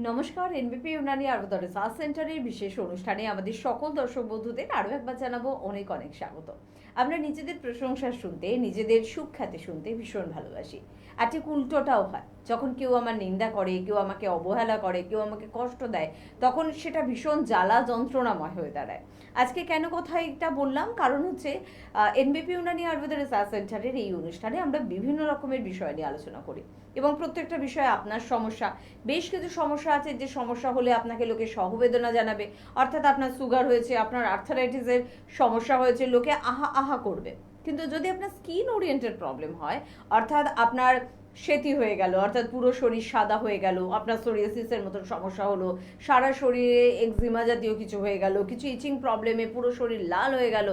নমস্কার, এনবিপি ইউনানি আয়ুর্বেদ রিসার্চ সেন্টারের বিশেষ অনুষ্ঠানে আমাদের সকল দর্শক বন্ধুদের আরও একবার জানাবো অনেক অনেক স্বাগত। আমরা নিজেদের প্রশংসা শুনতে, নিজেদের সুখ্যাতি শুনতে ভীষণ ভালোবাসি। আর ঠিক উল্টোটাও হয়, যখন কেউ আমার নিন্দা করে, কেউ আমাকে অবহেলা করে, কেউ আমাকে কষ্ট দেয়, তখন সেটা ভীষণ জ্বালা যন্ত্রণাময় হয়ে দাঁড়ায়। আজকে কেন কথা এটা বললাম, কারণ হচ্ছে এনবিপি ইউনানি আয়ুর্বেদ রিসার্চ সেন্টারের এই অনুষ্ঠানে আমরা বিভিন্ন রকমের বিষয় নিয়ে আলোচনা করি এবং প্রত্যেকটা বিষয়ে আপনার সমস্যা, বেশ কিছু সমস্যা আছে যে সমস্যা হলে আপনাকে লোকে সহবেদনা জানাবে, অর্থাৎ আপনার সুগার হয়েছে, আপনার আর্থারাইটিসের সমস্যা হয়েছে, লোকে আহা আহা করবে। কিন্তু যদি আপনার স্কিন ওরিয়েন্টেড প্রবলেম হয়, অর্থাৎ আপনার সেতি হয়ে গেল, অর্থাৎ পুরো শরীর সাদা হয়ে গেল, আপনার সোরিয়াসিসের মতন সমস্যা হলো, সারা শরীরে এক্সিমা জাতীয় কিছু হয়ে গেল, কিছু ইচিং প্রবলেমে পুরো শরীর লাল হয়ে গেল,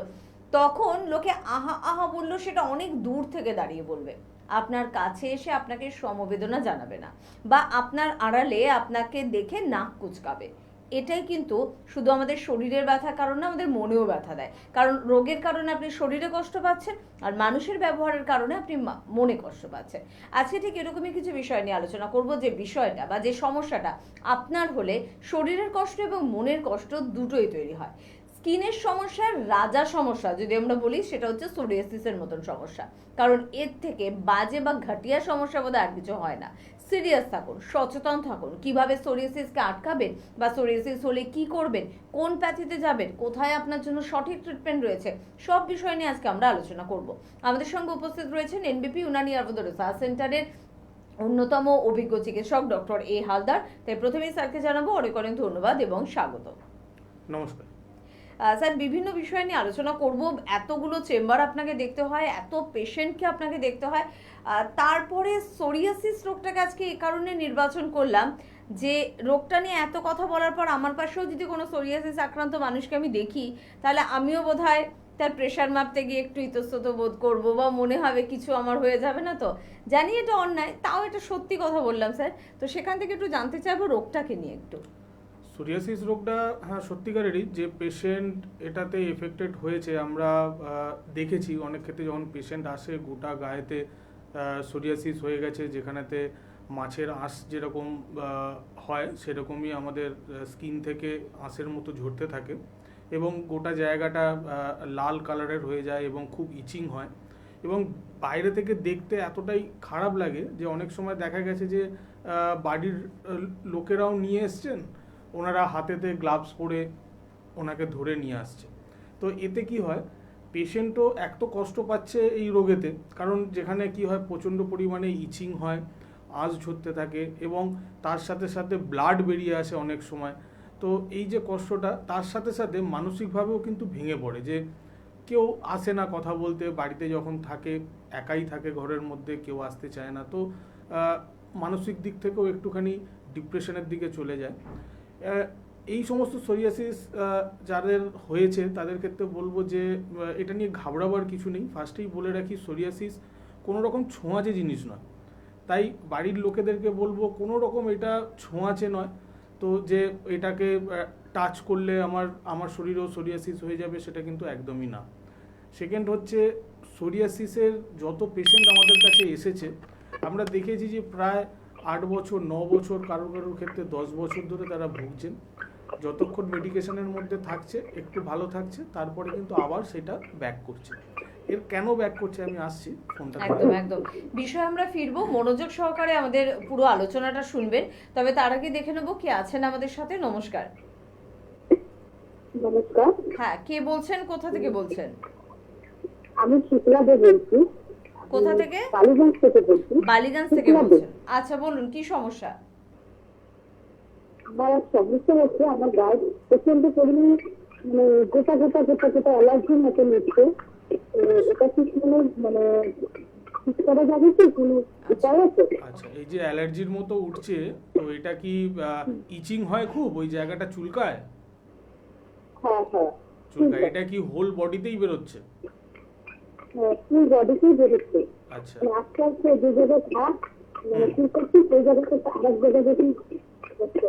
তখন লোকে আহা আহা বললো সেটা অনেক দূর থেকে দাঁড়িয়ে বলবে, আপনার কাছে এসে আপনাকে সমবেদনা জানাবে না, বা আপনার আড়ালে আপনাকে দেখে নাক কুচকাবে। এটাই কিন্তু শুধু আমাদের শরীরের ব্যথার কারণ না, আমাদের মনেও ব্যথা দেয়। কারণ রোগের কারণে আপনি শরীরে কষ্ট পাচ্ছেন, আর মানুষের ব্যবহারের কারণে আপনি মনে কষ্ট পাচ্ছেন। আজকে ঠিক এরকমই কিছু বিষয় নিয়ে আলোচনা করব, যে বিষয়টা বা যে সমস্যাটা আপনার হলে শরীরের কষ্ট এবং মনের কষ্ট দুটোই তৈরি হয়। স্কিনের সমস্যার রাজা সমস্যা যদি আমরা বলি, সেটা হচ্ছে সোরিয়াসিসের মতন সমস্যা। কারণ এর থেকে বাজে বা ঘাটিয়া সমস্যা বোধহয় আর কিছু হয় না। সিরিয়াস থাকুন, সচেতন থাকুন, কিভাবে সোরিয়াসিসকে আটকাবেন বা সোরিয়াসিস হলে কি করবেন, কোন প্যাথিতে যাবেন, কোথায় আপনার জন্য সঠিক ট্রিটমেন্ট রয়েছে, সব বিষয় নিয়ে আজকে আমরা আলোচনা করব। আমাদের সঙ্গে উপস্থিত রয়েছেন এনবিপি ইউনানি আয়ুর্বেদ রিসার্চ সেন্টারের অন্যতম অভিজ্ঞ চিকিৎসক ডক্টর এ হালদার। তাই প্রথমেই স্যারকে জানাবো অনেক অনেক ধন্যবাদ এবং স্বাগত। নমস্কার স্যার, বিভিন্ন বিষয় নিয়ে আলোচনা করব। এতগুলো চেম্বার আপনাকে দেখতে হয়, এত পেশেন্টকে আপনাকে দেখতে হয়, তারপরে সোরিয়াসিস রোগটাকে আজকে এই কারণে নির্বাচন করলাম যে রোগটা নিয়ে এত কথা বলার পর আমার পাশেও যদি কোনো সোরিয়াসিস আক্রান্ত মানুষকে আমি দেখি, তাহলে আমিও বোধহয় তার প্রেশার মাপতে গিয়ে একটু ইতস্তত বোধ করবো, বা মনে হবে কিছু আমার হয়ে যাবে না। তো জানি এটা অন্যায়, তাও এটা সত্যি কথা বললাম স্যার। তো সেখান থেকে একটু জানতে চাইবো রোগটাকে নিয়ে একটু। সোরিয়াসিস রোগটা হ্যাঁ সত্যিকারেরই যে পেশেন্ট এটাতে এফেক্টেড হয়েছে আমরা দেখেছি অনেক ক্ষেত্রে। যখন পেশেন্ট আসে গোটা গায়েতে সোরিয়াসিস হয়ে গেছে, যেখানেতে মাছের আঁশ যেরকম হয় সেরকমই আমাদের স্কিন থেকে আঁশের মতো ঝরতে থাকে এবং গোটা জায়গাটা লাল কালারের হয়ে যায় এবং খুব ইচিং হয় এবং বাইরে থেকে দেখতে এতটাই খারাপ লাগে যে অনেক সময় দেখা গেছে যে বাড়ির লোকেরাও নিয়ে এসছেন, ওনারা হাতেতে গ্লাভস পরে ওনাকে ধরে নিয়ে আসছে। তো এতে কি হয়, পেশেন্টও এক তো কষ্ট পাচ্ছে এই রোগেতে, কারণ যেখানে কি হয় প্রচণ্ড পরিমাণে ইচিং হয়, আঁশ ঝরতে থাকে এবং তার সাথে সাথে ব্লাড বেরিয়ে আসে অনেক সময়। তো এই যে কষ্টটা, তার সাথে সাথে মানসিকভাবেও কিন্তু ভেঙে পড়ে যে কেউ আসে না কথা বলতে, বাড়িতে যখন থাকে একাই থাকে ঘরের মধ্যে, কেউ আসতে চায় না। তো মানসিক দিক থেকেও একটুখানি ডিপ্রেশনের দিকে চলে যায়। এই সমস্ত সোরিয়াসিস যাদের হয়েছে তাদের ক্ষেত্রে বলবো যে এটা নিয়ে ঘাবড়াবার কিছু নেই। ফার্স্টেই বলে রাখি, সোরিয়াসিস কোনো রকম ছোঁয়াচে জিনিস নয়, তাই বাড়ির লোকেদেরকে বলবো কোনো রকম এটা ছোঁয়াচে নয় তো যে এটাকে টাচ করলে আমার শরীরেও সোরিয়াসিস হয়ে যাবে, সেটা কিন্তু একদমই না। সেকেন্ড হচ্ছে, সোরিয়াসিসের যত পেশেন্ট আমাদের কাছে এসেছে আমরা দেখেছি যে প্রায় 8 বছর 9 বছর, কারোর ক্ষেত্রে 10 বছর ধরে তারা ভুগছেন। যতক্ষণ মেডিকেশনের মধ্যে থাকছে, একটু ভালো থাকছে, তারপরে কিন্তু আবার সেটা ব্যাক করছে। এর কেন ব্যাক করছে আমি আসছি, ফোনটা একদম একদম বিষয় আমরা ফিরবো, মনোযোগ সহকারে আমাদের পুরো আলোচনাটা শুনবেন। তবে তার আগে দেখে নেবো কে আছেন আমাদের সাথে। নমস্কার। নমস্কার। হ্যাঁ, কে বলছেন, কোথা থেকে বলছেন? আমি শুক্লা দে বলছি। কোথা থেকে? বালিগঞ্জ থেকে বলছি। বালিগঞ্জ থেকে বলছেন? আচ্ছা, বলুন কি সমস্যা। আমার সমস্যা হচ্ছে আমার গায়ে প্রচন্ড পরিমাণে মানে গোটা গোটা গোটা গোটা অ্যালার্জির মতো নিচ্ছে। এটা কি কোনো মানে ঠিক করা যাবে কি, কোনো উপায় আছে? আচ্ছা, এই যে অ্যালার্জির মতো উঠছে, তো এটা কি ইচিং হয় খুব, ওই জায়গাটা চুলকায়? হ্যাঁ হ্যাঁ চুলকায়, এটা কি হোল বডিতেই বেরোচ্ছে? হ্যাঁ, ফুল বডিতেই বেরোচ্ছে। আচ্ছা মানে আস্তে আস্তে যে জায়গায় থাক মানে ঠিক করছি সেই জায়গাতে আরেক জায়গায় দেখি হচ্ছে।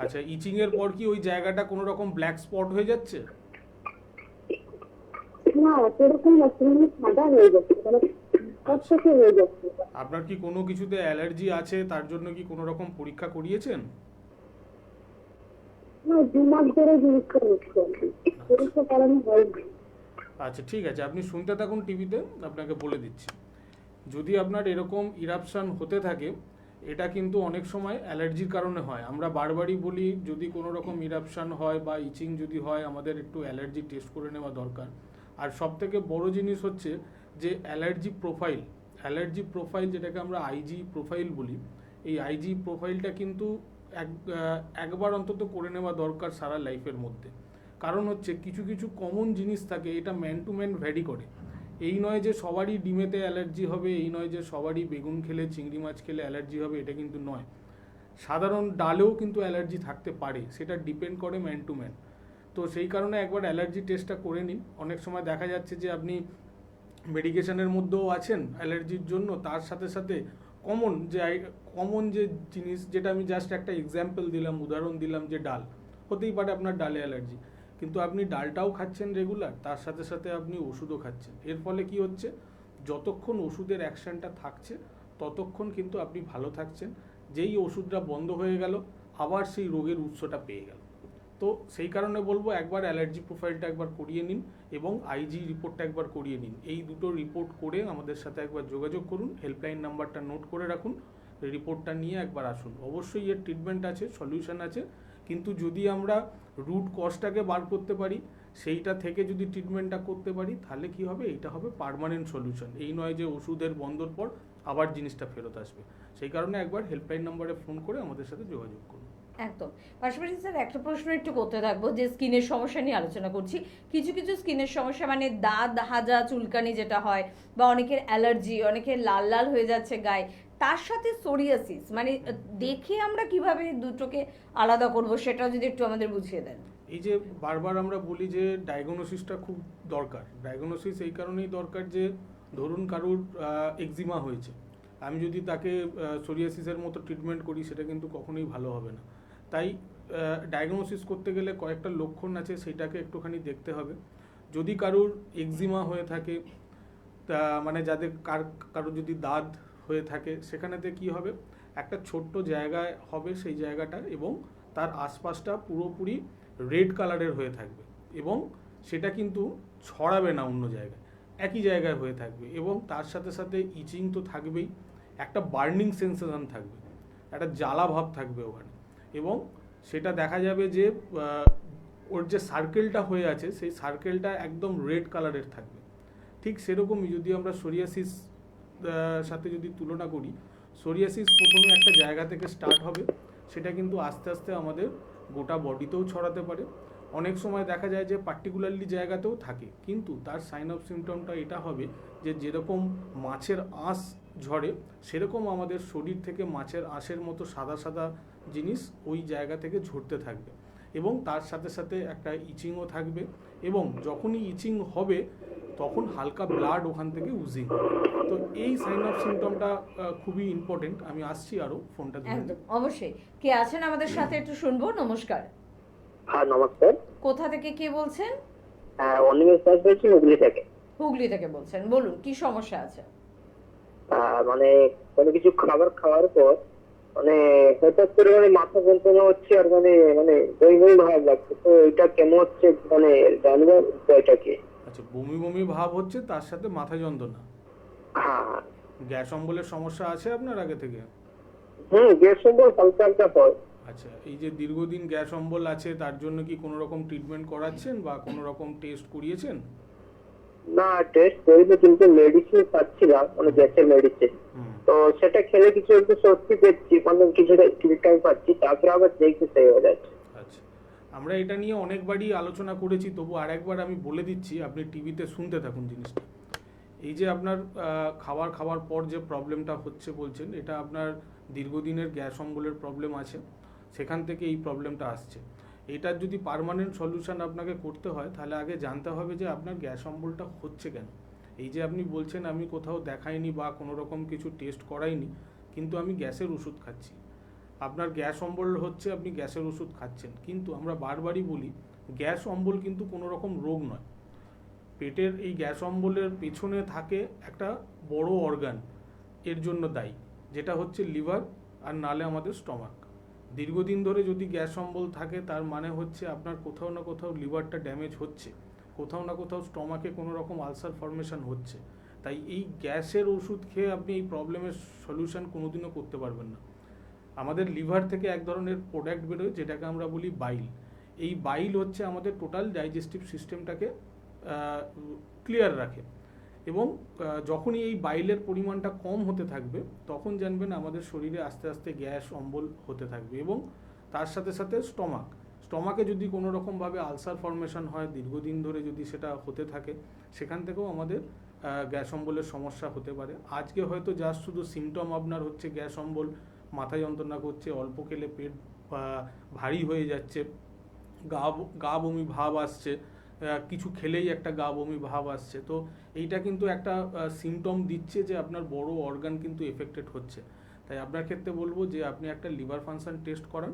আচ্ছা, ইচিং এর পর কি ওই জায়গাটা কোনো রকম ব্ল্যাক স্পট হয়ে যাচ্ছে? না, সেরকম না, পুরো সাদা হয়ে যাচ্ছে, মানে কষ্টকে হয়ে যাচ্ছে। আপনার কি কোনো কিছুতে অ্যালার্জি আছে, তার জন্য কি কোনো রকম পরীক্ষা করিয়েছেন? না 2 মাস ধরে জিনিসটা হচ্ছে আর কি, জিনিসটার কারণে হয়নি। আচ্ছা ঠিক আছে, আপনি শুনতে থাকুন টিভিতে, আপনাকে বলে দিচ্ছি। যদি আপনার এরকম ইরাপশন হতে থাকে, এটা কিন্তু অনেক সময় অ্যালার্জির কারণে হয়। আমরা বারবারই বলি যদি কোনো রকম ইরাপশন হয় বা ইচিং যদি হয়, আমাদের একটু অ্যালার্জি টেস্ট করে নেওয়া দরকার। আর সব থেকে বড় জিনিস হচ্ছে যে অ্যালার্জি প্রোফাইল যেটাকে আমরা আইজি প্রোফাইল বলি, এই আইজি প্রোফাইলটা কিন্তু একবার অন্তত করে নেওয়া দরকার সারা লাইফের মধ্যে। কারণ হচ্ছে কিছু কিছু কমন জিনিস থাকে, এটা ম্যান টু ম্যান ভ্যারি করে। এই নয় যে সবারই ডিমেতে অ্যালার্জি হবে, এই নয় যে সবারই বেগুন খেলে চিংড়ি মাছ খেলে অ্যালার্জি হবে, এটা কিন্তু নয়। সাধারণ ডালেও কিন্তু অ্যালার্জি থাকতে পারে, সেটা ডিপেন্ড করে ম্যান টু ম্যান। তো সেই কারণে একবার অ্যালার্জি টেস্টটা করে নিন। অনেক সময় দেখা যাচ্ছে যে আপনি মেডিকেশনের মধ্যেও আছেন অ্যালার্জির জন্য, তার সাথে সাথে কমন যে জিনিস, যেটা আমি জাস্ট একটা এক্সাম্পল দিলাম, উদাহরণ দিলাম যে ডাল, হতেই পারে আপনার ডালে অ্যালার্জি, কিন্তু আপনি ডালটাও খাচ্ছেন রেগুলার, তার সাথে সাথে আপনি ওষুধও খাচ্ছেন। এর ফলে কি হচ্ছে, যতক্ষণ ওষুধের অ্যাকশনটা থাকছে ততক্ষণ কিন্তু আপনি ভালো থাকছেন। যেই ওষুধটা বন্ধ হয়ে গেল, আবার সেই রোগের উৎসটা পেয়ে গেল। তো সেই কারণে বলবো একবার অ্যালার্জি প্রোফাইলটা একবার করিয়ে নিন এবং আইজি রিপোর্টটা একবার করিয়ে নিন। এই দুটো রিপোর্ট করে আমাদের সাথে একবার যোগাযোগ করুন, হেল্পলাইন নাম্বারটা নোট করে রাখুন, রিপোর্টটা নিয়ে একবার আসুন। অবশ্যই এর ট্রিটমেন্ট আছে, সলিউশন আছে, কিন্তু যদি আমরা রুট কজটাকে বার করতে পারি, সেইটা থেকে যদি ট্রিটমেন্টটা করতে পারি, তাহলে কি হবে, এটা হবে পার্মানেন্ট সলিউশন। এই নয় যে ওষুধের বন্ধর পর আবার জিনিসটা ফেরত আসবে। সেই কারণে একবার হেল্পলাইন নাম্বারে ফোন করে আমাদের সাথে যোগাযোগ করুন। একদম। পাশাপাশি স্যার একটা প্রশ্ন একটু করতে থাকবো, যে স্কিনের সমস্যা নিয়ে আলোচনা করছি। কিছু কিছু স্কিনের সমস্যা মানে দাগ হাজা চুলকানি যেটা হয়, বা অনেকের অ্যালার্জি, অনেকের লাল লাল হয়ে যাচ্ছে গায়ে, তার সাথে সোরিয়াসিস, মানে দেখে আমরা কিভাবে দুটোকে আলাদা করব, সেটাও যদি একটু আমাদের বুঝিয়ে দেন। এই যে বারবার আমরা বলি যে ডায়াগনোসিসটা খুব দরকার। ডায়াগনোসিস এই কারণেই দরকার যে ধরুন কারুর এক্সিমা হয়েছে, আমি যদি তাকে সোরিয়াসিসের মতো ট্রিটমেন্ট করি, সেটা কিন্তু কখনোই ভালো হবে না। তাই ডায়াগনোসিস করতে গেলে কয়েকটা লক্ষণ আছে, সেটাকে একটুখানি দেখতে হবে। যদি কারুর এক্সিমা হয়ে থাকে, তা মানে যাদের কারোর যদি দাঁত হয়ে থাকে, সেখানেতে কি হবে, একটা ছোট্ট জায়গায় হবে সেই জায়গাটা, এবং তার আশপাশটা পুরোপুরি রেড কালারের হয়ে থাকবে, এবং সেটা কিন্তু ছড়াবে না অন্য জায়গায়, একই জায়গায় হয়ে থাকবে, এবং তার সাথে সাথে ইচিং তো থাকবেই, একটা বার্নিং সেন্সেশন থাকবে, একটা জ্বালা ভাব থাকবে ওখানে, এবং সেটা দেখা যাবে যে ওর যে সার্কেলটা হয়ে আছে, সেই সার্কেলটা একদম রেড কালারের থাকবে। ঠিক সেরকমই যদি আমরা সোরিয়াসিস সাথে যদি তুলনা করি, সোরিয়াসিস প্রথমে একটা জায়গা থেকে স্টার্ট হবে, সেটা কিন্তু আস্তে আস্তে আমাদের গোটা বডিতেও ছড়াতে পারে। অনেক সময় দেখা যায় যে পার্টিকুলারলি জায়গাতেও থাকে, কিন্তু তার সাইন অফ সিমটমটা এটা হবে যে যেরকম মাছের আঁশ ঝরে, সেরকম আমাদের শরীর থেকে মাছের আঁশের মতো সাদা সাদা জিনিস ওই জায়গা থেকে ঝরতে থাকবে, এবং তার সাথে সাথে একটা ইচিংও থাকবে, এবং যখনই ইচিং হবে তখন হালকা ব্লাড ওখান থেকে উজিং হবে। তো এই সাইন অফ সিমটমটা খুবই ইম্পর্টেন্ট। আমি আসছি আরও, ফোনটা ধরে একদম, অবশ্যই। কে আছেন আমাদের সাথে একটু শুনবো। নমস্কার। হ্যাঁ নমস্কার। কোথা থেকে কে বলছেন? অনিমেষ দাস বলছি, হুগলি থেকে। হুগলি থেকে বলছেন, বলুন কি সমস্যা আছে। মানে কোনো কিছু খাবার খাওয়ার পর মানে হঠাৎ করে মানে মাথা যন্ত্রণা হচ্ছে, আর মানে মানে বই বই ভাব লাগছে, তো এটা কেমন হচ্ছে মানে জানবো উপায়টা কি? আচ্ছা, বমি বমি ভাব হচ্ছে, তার সাথে মাথা যন্ত্রণা, হ্যাঁ। গ্যাস অম্বলের সমস্যা আছে আপনার আগে থেকে? গ্যাস সম্বল হালকা হালকা হয়। আচ্ছা, এই যে দীর্ঘদিন গ্যাস অম্বল আছে, তার জন্য কি কোনো রকম ট্রিটমেন্ট করাচ্ছেন বা কোনো রকম টেস্ট করিয়েছেন? না, টেস্ট করিনি, কিন্তু মেডিসিন খাচ্ছিলাম, মানে গ্যাসের মেডিসিন। তো সেটা খেলে কিছু একটু স্বস্তি পেয়েছি, মানে কিছুটা ঠিকঠাক পাচ্ছি, তারপরে আবার দেখতে সেই হয়ে যাচ্ছে। আচ্ছা, আমরা এটা নিয়ে অনেকবারই আলোচনা করেছি, তবু আরেকবার আমি বলে দিচ্ছি, আপনি টিভিতে শুনতে থাকুন জিনিসটা। এই যে আপনার খাওয়ার পর যে প্রবলেমটা হচ্ছে বলছেন, এটা আপনার দীর্ঘদিনের গ্যাস অম্বলের প্রবলেম আছে, সেখান থেকে এই প্রবলেমটা আসছে। এটার যদি পার্মানেন্ট সলিউশন আপনাকে করতে হয়, তাহলে আগে জানতে হবে যে আপনার গ্যাস অম্বলটা হচ্ছে কেন। এই যে আপনি বলছেন আমি কোথাও দেখাইনি বা কোনো রকম কিছু টেস্ট করাইনি, কিন্তু আমি গ্যাসের ওষুধ খাচ্ছি, আপনার গ্যাস অম্বল হচ্ছে, আপনি গ্যাসের ওষুধ খাচ্ছেন, কিন্তু আমরা বারবারই বলি গ্যাস অম্বল কিন্তু কোনো রকম রোগ নয়। পেটের এই গ্যাস অম্বলের পেছনে থাকে একটা বড় অর্গান এর জন্য দায়ী, যেটা হচ্ছে লিভার, আর নালে আমাদের স্টমাক। দীর্ঘদিন ধরে যদি গ্যাস অম্বল থাকে তার মানে হচ্ছে আপনার কোথাও না কোথাও লিভারটা ড্যামেজ হচ্ছে, কোথাও না কোথাও স্টমাকে কোনো রকম আলসার ফর্মেশন হচ্ছে। তাই এই গ্যাসের ওষুধ খেয়ে আপনি এই প্রবলেমের সলিউশন কোনোদিনও করতে পারবেন না। আমাদের লিভার থেকে এক ধরনের প্রোডাক্ট বেরোয় যেটাকে আমরা বলি বাইল। এই বাইল হচ্ছে আমাদের টোটাল ডাইজেস্টিভ সিস্টেমটাকে ক্লিয়ার রাখে, এবং যখনই এই বাইলের পরিমাণটা কম হতে থাকবে তখন জানবেন আমাদের শরীরে আস্তে আস্তে গ্যাস অম্বল হতে থাকবে। এবং তার সাথে সাথে স্টমাকে যদি কোনো রকমভাবে আলসার ফর্মেশন হয়, দীর্ঘদিন ধরে যদি সেটা হতে থাকে, সেখান থেকেও আমাদের গ্যাস অম্বলের সমস্যা হতে পারে। আজকে হয়তো জাস্ট শুধু সিমটম আপনার হচ্ছে গ্যাস অম্বল, মাথা যন্ত্রণা করছে, অল্প খেলে পেট ভারী হয়ে যাচ্ছে, গা বমি ভাব আসছে, কিছু খেলেই একটা গা বমি ভাব আসছে, তো এইটা কিন্তু একটা সিমটম দিচ্ছে যে আপনার বড় অর্গান কিন্তু এফেক্টেড হচ্ছে। তাই আপনার ক্ষেত্রে বলবো যে আপনি একটা লিভার ফাংশন টেস্ট করান,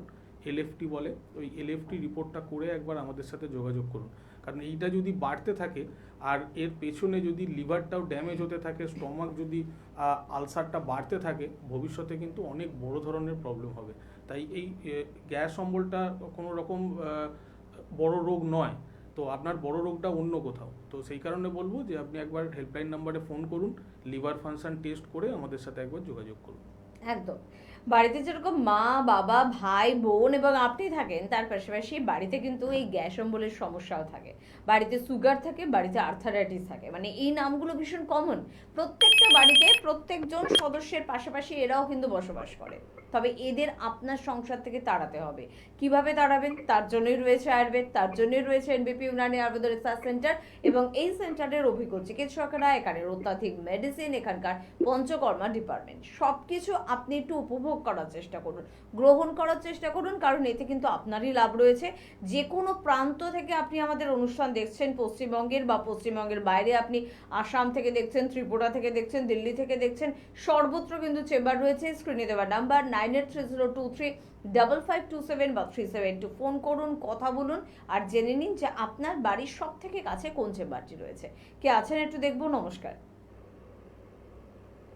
এলএফটি বলে, ওই এলএফটি রিপোর্টটা করে একবার আমাদের সাথে যোগাযোগ করুন। কারণ এইটা যদি বাড়তে থাকে আর এর পেছনে যদি লিভারটাও ড্যামেজ হতে থাকে, স্টমাক যদি আলসারটা বাড়তে থাকে, ভবিষ্যতে কিন্তু অনেক বড় ধরনের প্রবলেম হবে। তাই এই গ্যাস অম্বলটা কোনো রকম বড় রোগ নয়, তো আপনার বড় রোগটা অন্য কোথাও। তো সেই কারণে বলবো যে আপনি একবার হেল্পলাইন নাম্বারে ফোন করুন, লিভার ফাংশন টেস্ট করে আমাদের সাথে একবার যোগাযোগ করুন। একদম। বাড়িতে যেরকম মা, বাবা, ভাই, বোন এবং আপনি থাকেন, তার পাশাপাশি বাড়িতে কিন্তু এই গ্যাস অম্বলের সমস্যাও থাকে, বাড়িতে সুগার থাকে, বাড়িতে আর্থারাইটিস থাকে, মানে এই নামগুলো ভীষণ কমন। প্রত্যেকটা বাড়িতে প্রত্যেকজন সদস্যের পাশাপাশি এরাও কিন্তু বসবাস করে। তবে এদের আপনার সংসার থেকে তাড়াতে হবে। কিভাবে তাড়াবেন? তার জন্যই রয়েছে আয়ুর্বেদ, তার জন্যই রয়েছে এনবিপি ইউনানি আয়ুর্বেদ রিসার্চ সেন্টার, এবং এই সেন্টারের অভিজ্ঞ চিকিৎসকরা, এখানের অত্যাধিক মেডিসিন, এখানকার পঞ্চকর্মা ডিপার্টমেন্ট, সবকিছু আপনি একটু উপভোগ করার চেষ্টা করুন, গ্রহণ করার চেষ্টা করুন, কারণ এতে কিন্তু আপনারই লাভ রয়েছে। যে কোনো প্রান্ত থেকে আপনি আমাদের অনুষ্ঠান দেখছেন, পশ্চিমবঙ্গের বা পশ্চিমবঙ্গের বাইরে, আপনি আসাম থেকে দেখছেন, ত্রিপুরা থেকে দেখছেন, দিল্লি থেকে দেখছেন, সর্বত্র কিন্তু চেম্বার রয়েছে। স্ক্রিনে দেওয়া নাম্বার 9830235527 বা 372 ফোন করুন, কথা বলুন, আর জেনে নিন যে আপনার বাড়ির সব থেকে কাছে কোন চেম্বারটি রয়েছে। কে আছেন একটু দেখবো। নমস্কার।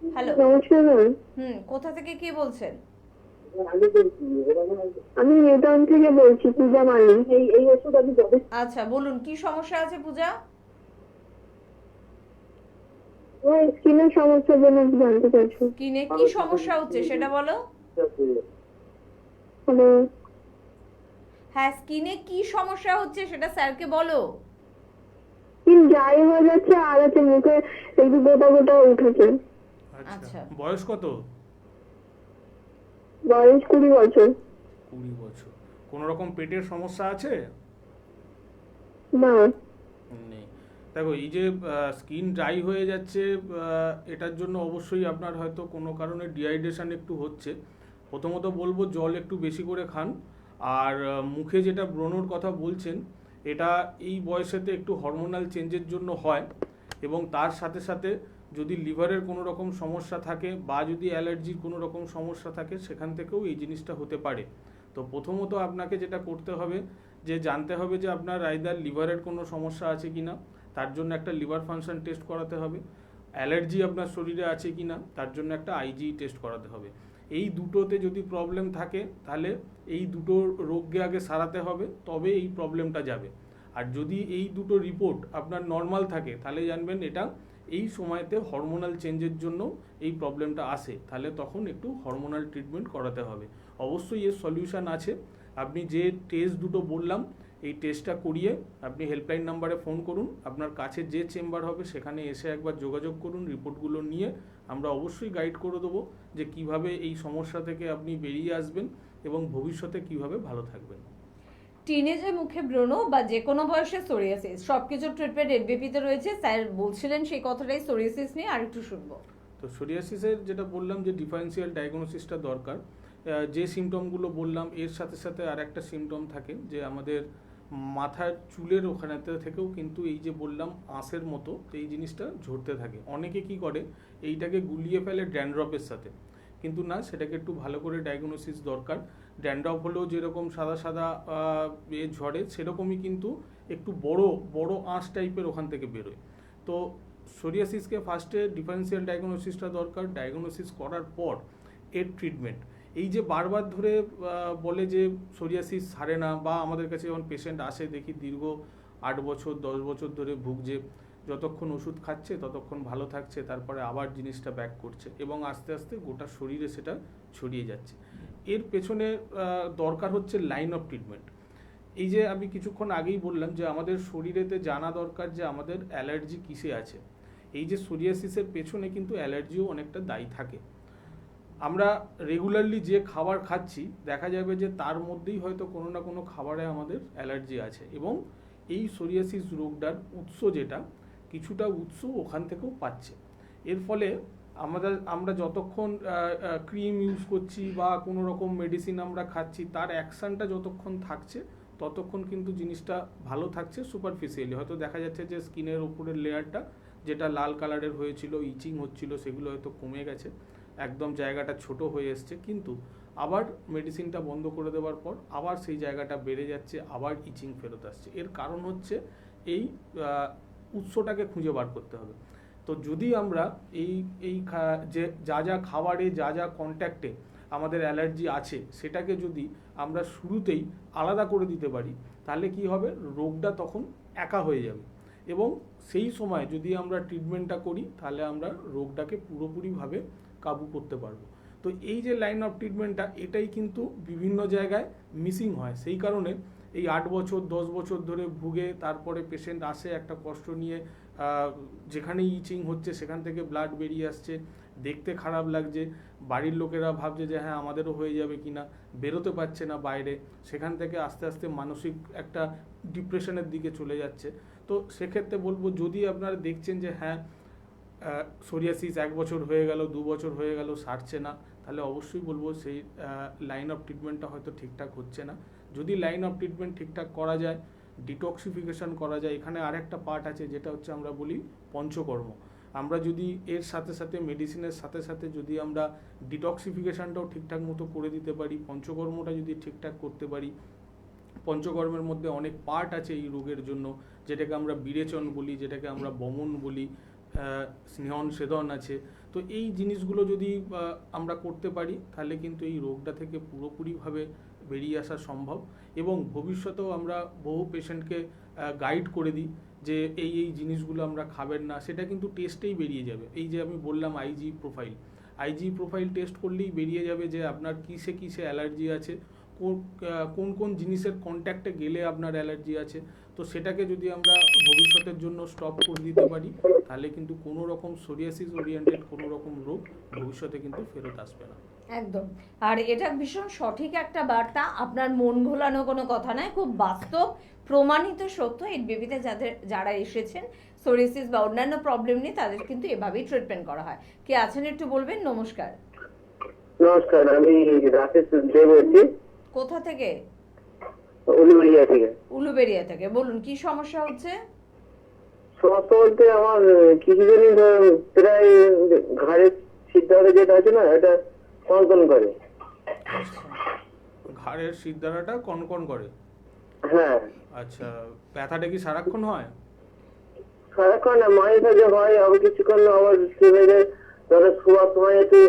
হ্যালো। নমস্কার ম্যাম। কোথা থেকে কে বলছেন? আমি নিউটাউন থেকে বলছি, পূজা মালিক। এই ওষুধ আমি কবে? আচ্ছা, বলুন কি সমস্যা আছে পূজা? আমার স্কিনের সমস্যার জন্য জানতে চাইছি। স্কিনে কি সমস্যা হচ্ছে সেটা বলো। হ্যালো। হ্যাঁ, স্কিনে কি সমস্যা হচ্ছে সেটা স্যারকে বলো। স্কিন ড্রাই হয়ে যাচ্ছে আর হচ্ছে মুখে একটু গোটা গোটা উঠেছে। আচ্ছা। বয়স কত? বয়স 20 বছর। 20 বছর। কোনো রকম পেটের সমস্যা আছে? না। নেই। দেখো, এই যে স্কিন ড্রাই হয়ে যাচ্ছে, এটার জন্য অবশ্যই আপনার হয়তো কোনো কারণে ডিহাইড্রেশন একটু হচ্ছে। প্রথমত বলবো জল একটু বেশি করে খান। আর মুখে যেটা ব্রণর কথা বলছেন, এটা এই বয়সেতে একটু হরমোনাল চেঞ্জের জন্য হয়, এবং তার সাথে সাথে যদি লিভারের কোনো রকম সমস্যা থাকে বা যদি অ্যালার্জির কোনো রকম সমস্যা থাকে, সেখান থেকেও এই জিনিসটা হতে পারে। তো প্রথমত আপনাকে যেটা করতে হবে যে জানতে হবে যে আপনার আইদার লিভারের কোনো সমস্যা আছে কিনা, তার জন্য একটা লিভার ফাংশন টেস্ট করাতে হবে। অ্যালার্জি আপনার শরীরে আছে কিনা, তার জন্য একটা আইজি টেস্ট করাতে হবে। এই দুটোতে যদি প্রবলেম থাকে তাহলে এই দুটো রোগকে আগে সারাতে হবে, তবে এই প্রবলেমটা যাবে। আর যদি এই দুটো রিপোর্ট আপনার নর্মাল থাকে তাহলে জানবেন এটা এই সময়তে হরমোনাল চেঞ্জের জন্য এই প্রবলেমটা আসে, তাহলে তখন একটু হরমোনাল ট্রিটমেন্ট করাতে হবে। অবশ্যই এর সলিউশন আছে। আপনি যে টেস্ট দুটো বললাম, এই টেস্টটা করিয়ে আপনি হেল্পলাইন নাম্বারে ফোন করুন, আপনার কাছে যে চেম্বার হবে সেখানে এসে একবার যোগাযোগ করুন। রিপোর্টগুলো নিয়ে আমরা অবশ্যই গাইড করে দেবো যে কিভাবে এই সমস্যা থেকে আপনি বেরিয়ে আসবেন এবং ভবিষ্যতে কিভাবে ভালো থাকবেন। টিনেজে মুখে ব্রণ বা যে কোনো বয়সে সোরিয়াসিস, সবকিছু ট্রিটমেন্ট এনবিপিতে রয়েছে। স্যার বলছিলেন সেই কথাটাই সোরিয়াসিস নিয়ে আর একটু শুনবো। তো সোরিয়াসিসের যেটা বললাম যে ডিফারেন্সিয়াল ডায়াগনোসিসটা দরকার। যে সিমটমগুলো বললাম এর সাথে সাথে আর একটা সিমটম থাকে যে আমাদের মাথার চুলের ওখানেতে থেকেও কিন্তু এই যে বললাম আঁশের মতো এই জিনিসটা ঝরতে থাকে। অনেকে কি করে এইটাকে গুলিয়ে ফেলে ড্যান্ড্রফের সাথে, কিন্তু না, সেটাকে একটু ভালো করে ডায়াগনোসিস দরকার। ড্যান্ড্রফ হলেও যেরকম সাদা সাদা ঝরে, সেরকমই কিন্তু একটু বড় বড় আঁশ টাইপের ওখান থেকে বেরোয়। তো সোরিয়াসিসকে ফার্স্টে ডিফারেন্সিয়াল ডায়াগনোসিসটা দরকার। ডায়াগনোসিস করার পর এর ট্রিটমেন্ট, এই যে বারবার ধরে বলে যে সোরিয়াসিস সারে না, বা আমাদের কাছে যখন পেশেন্ট আসে দেখি দীর্ঘ 8 বছর 10 বছর ধরে ভুগছে, যতক্ষণ ওষুধ খাচ্ছে ততক্ষণ ভালো থাকছে, তারপরে আবার জিনিসটা ব্যাক করছে এবং আস্তে আস্তে গোটা শরীরে সেটা ছড়িয়ে যাচ্ছে। এর পেছনে দরকার হচ্ছে লাইন অফ ট্রিটমেন্ট। এই যে আমি কিছুক্ষণ আগেই বললাম যে আমাদের শরীরেতে জানা দরকার যে আমাদের অ্যালার্জি কিসে আছে। এই যে সোরিয়াসিসের পেছনে কিন্তু অ্যালার্জিও অনেকটা দায়ী থাকে। আমরা রেগুলারলি যে খাবার খাচ্ছি দেখা যাবে যে তার মধ্যেই হয়তো কোনো না কোনো খাবারে আমাদের অ্যালার্জি আছে, এবং এই সোরিয়াসিস রোগটার উৎস যেটা, কিছুটা উৎস ওখান থেকেও পাচ্ছে। এর ফলে আমরা যতক্ষণ ক্রিম ইউজ করছি বা কোনো রকম মেডিসিন আমরা খাচ্ছি, তার অ্যাকশানটা যতক্ষণ থাকছে ততক্ষণ কিন্তু জিনিসটা ভালো থাকছে সুপারফিশিয়ালি। হয়তো দেখা যাচ্ছে যে স্কিনের উপরের লেয়ারটা যেটা লাল কালারের হয়েছিল, ইচিং হচ্ছিল, সেগুলো হয়তো কমে গেছে, একদম জায়গাটা ছোট হয়ে এসছে, কিন্তু আবার মেডিসিনটা বন্ধ করে দেওয়ার পর আবার সেই জায়গাটা বেড়ে যাচ্ছে, আবার ইচিং ফেরত আসছে। এর কারণ হচ্ছে এই উৎসটাকে খুঁজে বার করতে হবে। তো যদি আমরা যে যা খাবারে যা কন্ট্যাক্টে আমাদের অ্যালার্জি আছে সেটাকে যদি আমরা শুরুতেই আলাদা করে দিতে পারি, তাহলে কি হবে, রোগটা তখন একা হয়ে যাবে, এবং সেই সময় যদি আমরা ট্রিটমেন্টটা করি তাহলে আমরা রোগটাকে পুরোপুরিভাবে কাবু করতে পারবো। তো এই যে লাইন অফ ট্রিটমেন্টটা, এটাই কিন্তু বিভিন্ন জায়গায় মিসিং হয়। সেই কারণে এই 8 বছর 10 বছর ধরে ভুগে তারপরে পেশেন্ট আসে একটা কষ্ট নিয়ে, যেখানে ইচিং হচ্ছে সেখান থেকে ব্লাড বেরিয়ে আসছে, দেখতে খারাপ লাগছে, বাড়ির লোকেরা ভাবছে যে হ্যাঁ আমাদেরও হয়ে যাবে কিনা, বেরোতে পারছে না বাইরে, সেখান থেকে আস্তে আস্তে মানসিক একটা ডিপ্রেশনের দিকে চলে যাচ্ছে। তো সেক্ষেত্রে বলবো, যদি আপনারা দেখছেন যে হ্যাঁ সোরিয়াসিস 1 বছর হয়ে গেল, 2 বছর হয়ে গেল, সারছে না, তাহলে অবশ্যই বলবো সেই লাইন অফ ট্রিটমেন্টটা হয়তো ঠিকঠাক হচ্ছে না। যদি লাইন অফ ট্রিটমেন্ট ঠিকঠাক করা যায়, ডিটক্সিফিকেশন করা যায়, এখানে আরেকটা পার্ট আছে যেটা হচ্ছে আমরা বলি পঞ্চকর্ম। আমরা যদি এর সাথে সাথে মেডিসিনের সাথে সাথে যদি আমরা ডিটক্সিফিকেশনটাও ঠিকঠাক মতো করে দিতে পারি, পঞ্চকর্মটা যদি ঠিকঠাক করতে পারি, পঞ্চকর্মের মধ্যে অনেক পার্ট আছে এই রোগের জন্য, যেটাকে আমরা বিরেচন বলি, যেটাকে আমরা বমন বলি, স্নেহন সেদন আছে। তো এই জিনিসগুলো যদি আমরা করতে পারি তাহলে কিন্তু এই রোগটা থেকে পুরোপুরিভাবে বেরিয়ে আসা সম্ভব, এবং ভবিষ্যতেও আমরা বহু পেশেন্টকে গাইড করে দিই যে এই জিনিসগুলো আমরা খাবেন না, সেটা কিন্তু টেস্টেই বেরিয়ে যাবে। এই যে আমি বললাম আইজি প্রোফাইল টেস্ট করলেই বেরিয়ে যাবে যে আপনার কিসে কিসে অ্যালার্জি আছে, কোন কোন জিনিসের কন্ট্যাক্টে গেলে আপনার অ্যালার্জি আছে। তো সেটাকে যদি আমরা ভবিষ্যতের জন্য স্টপ করে দিতে পারি তাহলে কিন্তু কোনো রকম সোরিয়াসিস ওরিয়েন্টেড কোনো রকম রোগ ভবিষ্যতে কিন্তু ফেরত আসবে না। একদম। আর এটা ভীষণ সঠিক একটা বার্তা, আপনার মন ভোলানো কোনো কথা নয়, খুব বাস্তব প্রমাণিত সত্য। এই বেবিতে যারা এসেছেন সোরিয়াসিস বা অন্যান্য প্রবলেম নিয়ে, তাদের কিন্তু এভাবেই ট্রিটমেন্ট করা হয়। কে আছেন একটু বলবেন? নমস্কার। নমস্কার, আমি রাকেশ দে বলছি। কোথা থেকে? উলুবেড়িয়া থেকে। উলুবেড়িয়া থেকে। বলুন কি সমস্যা হচ্ছে? সমস্যা বলতে আমার কিছুদিন প্রায় ঘাড়ের সিদ্ধারে যেটা আছে না, এটা কনকন করে। ঘাড়ের সিদ্ধারাটা কনকন করে? হ্যাঁ। আচ্ছা, ব্যথাটা কি সারাক্ষণ হয়? সারাক্ষণ না, মাঝে সাঝে হয়, আবার কিছুক্ষণ আবার থেমে যায়, ধরো শোয়ার সময় একটু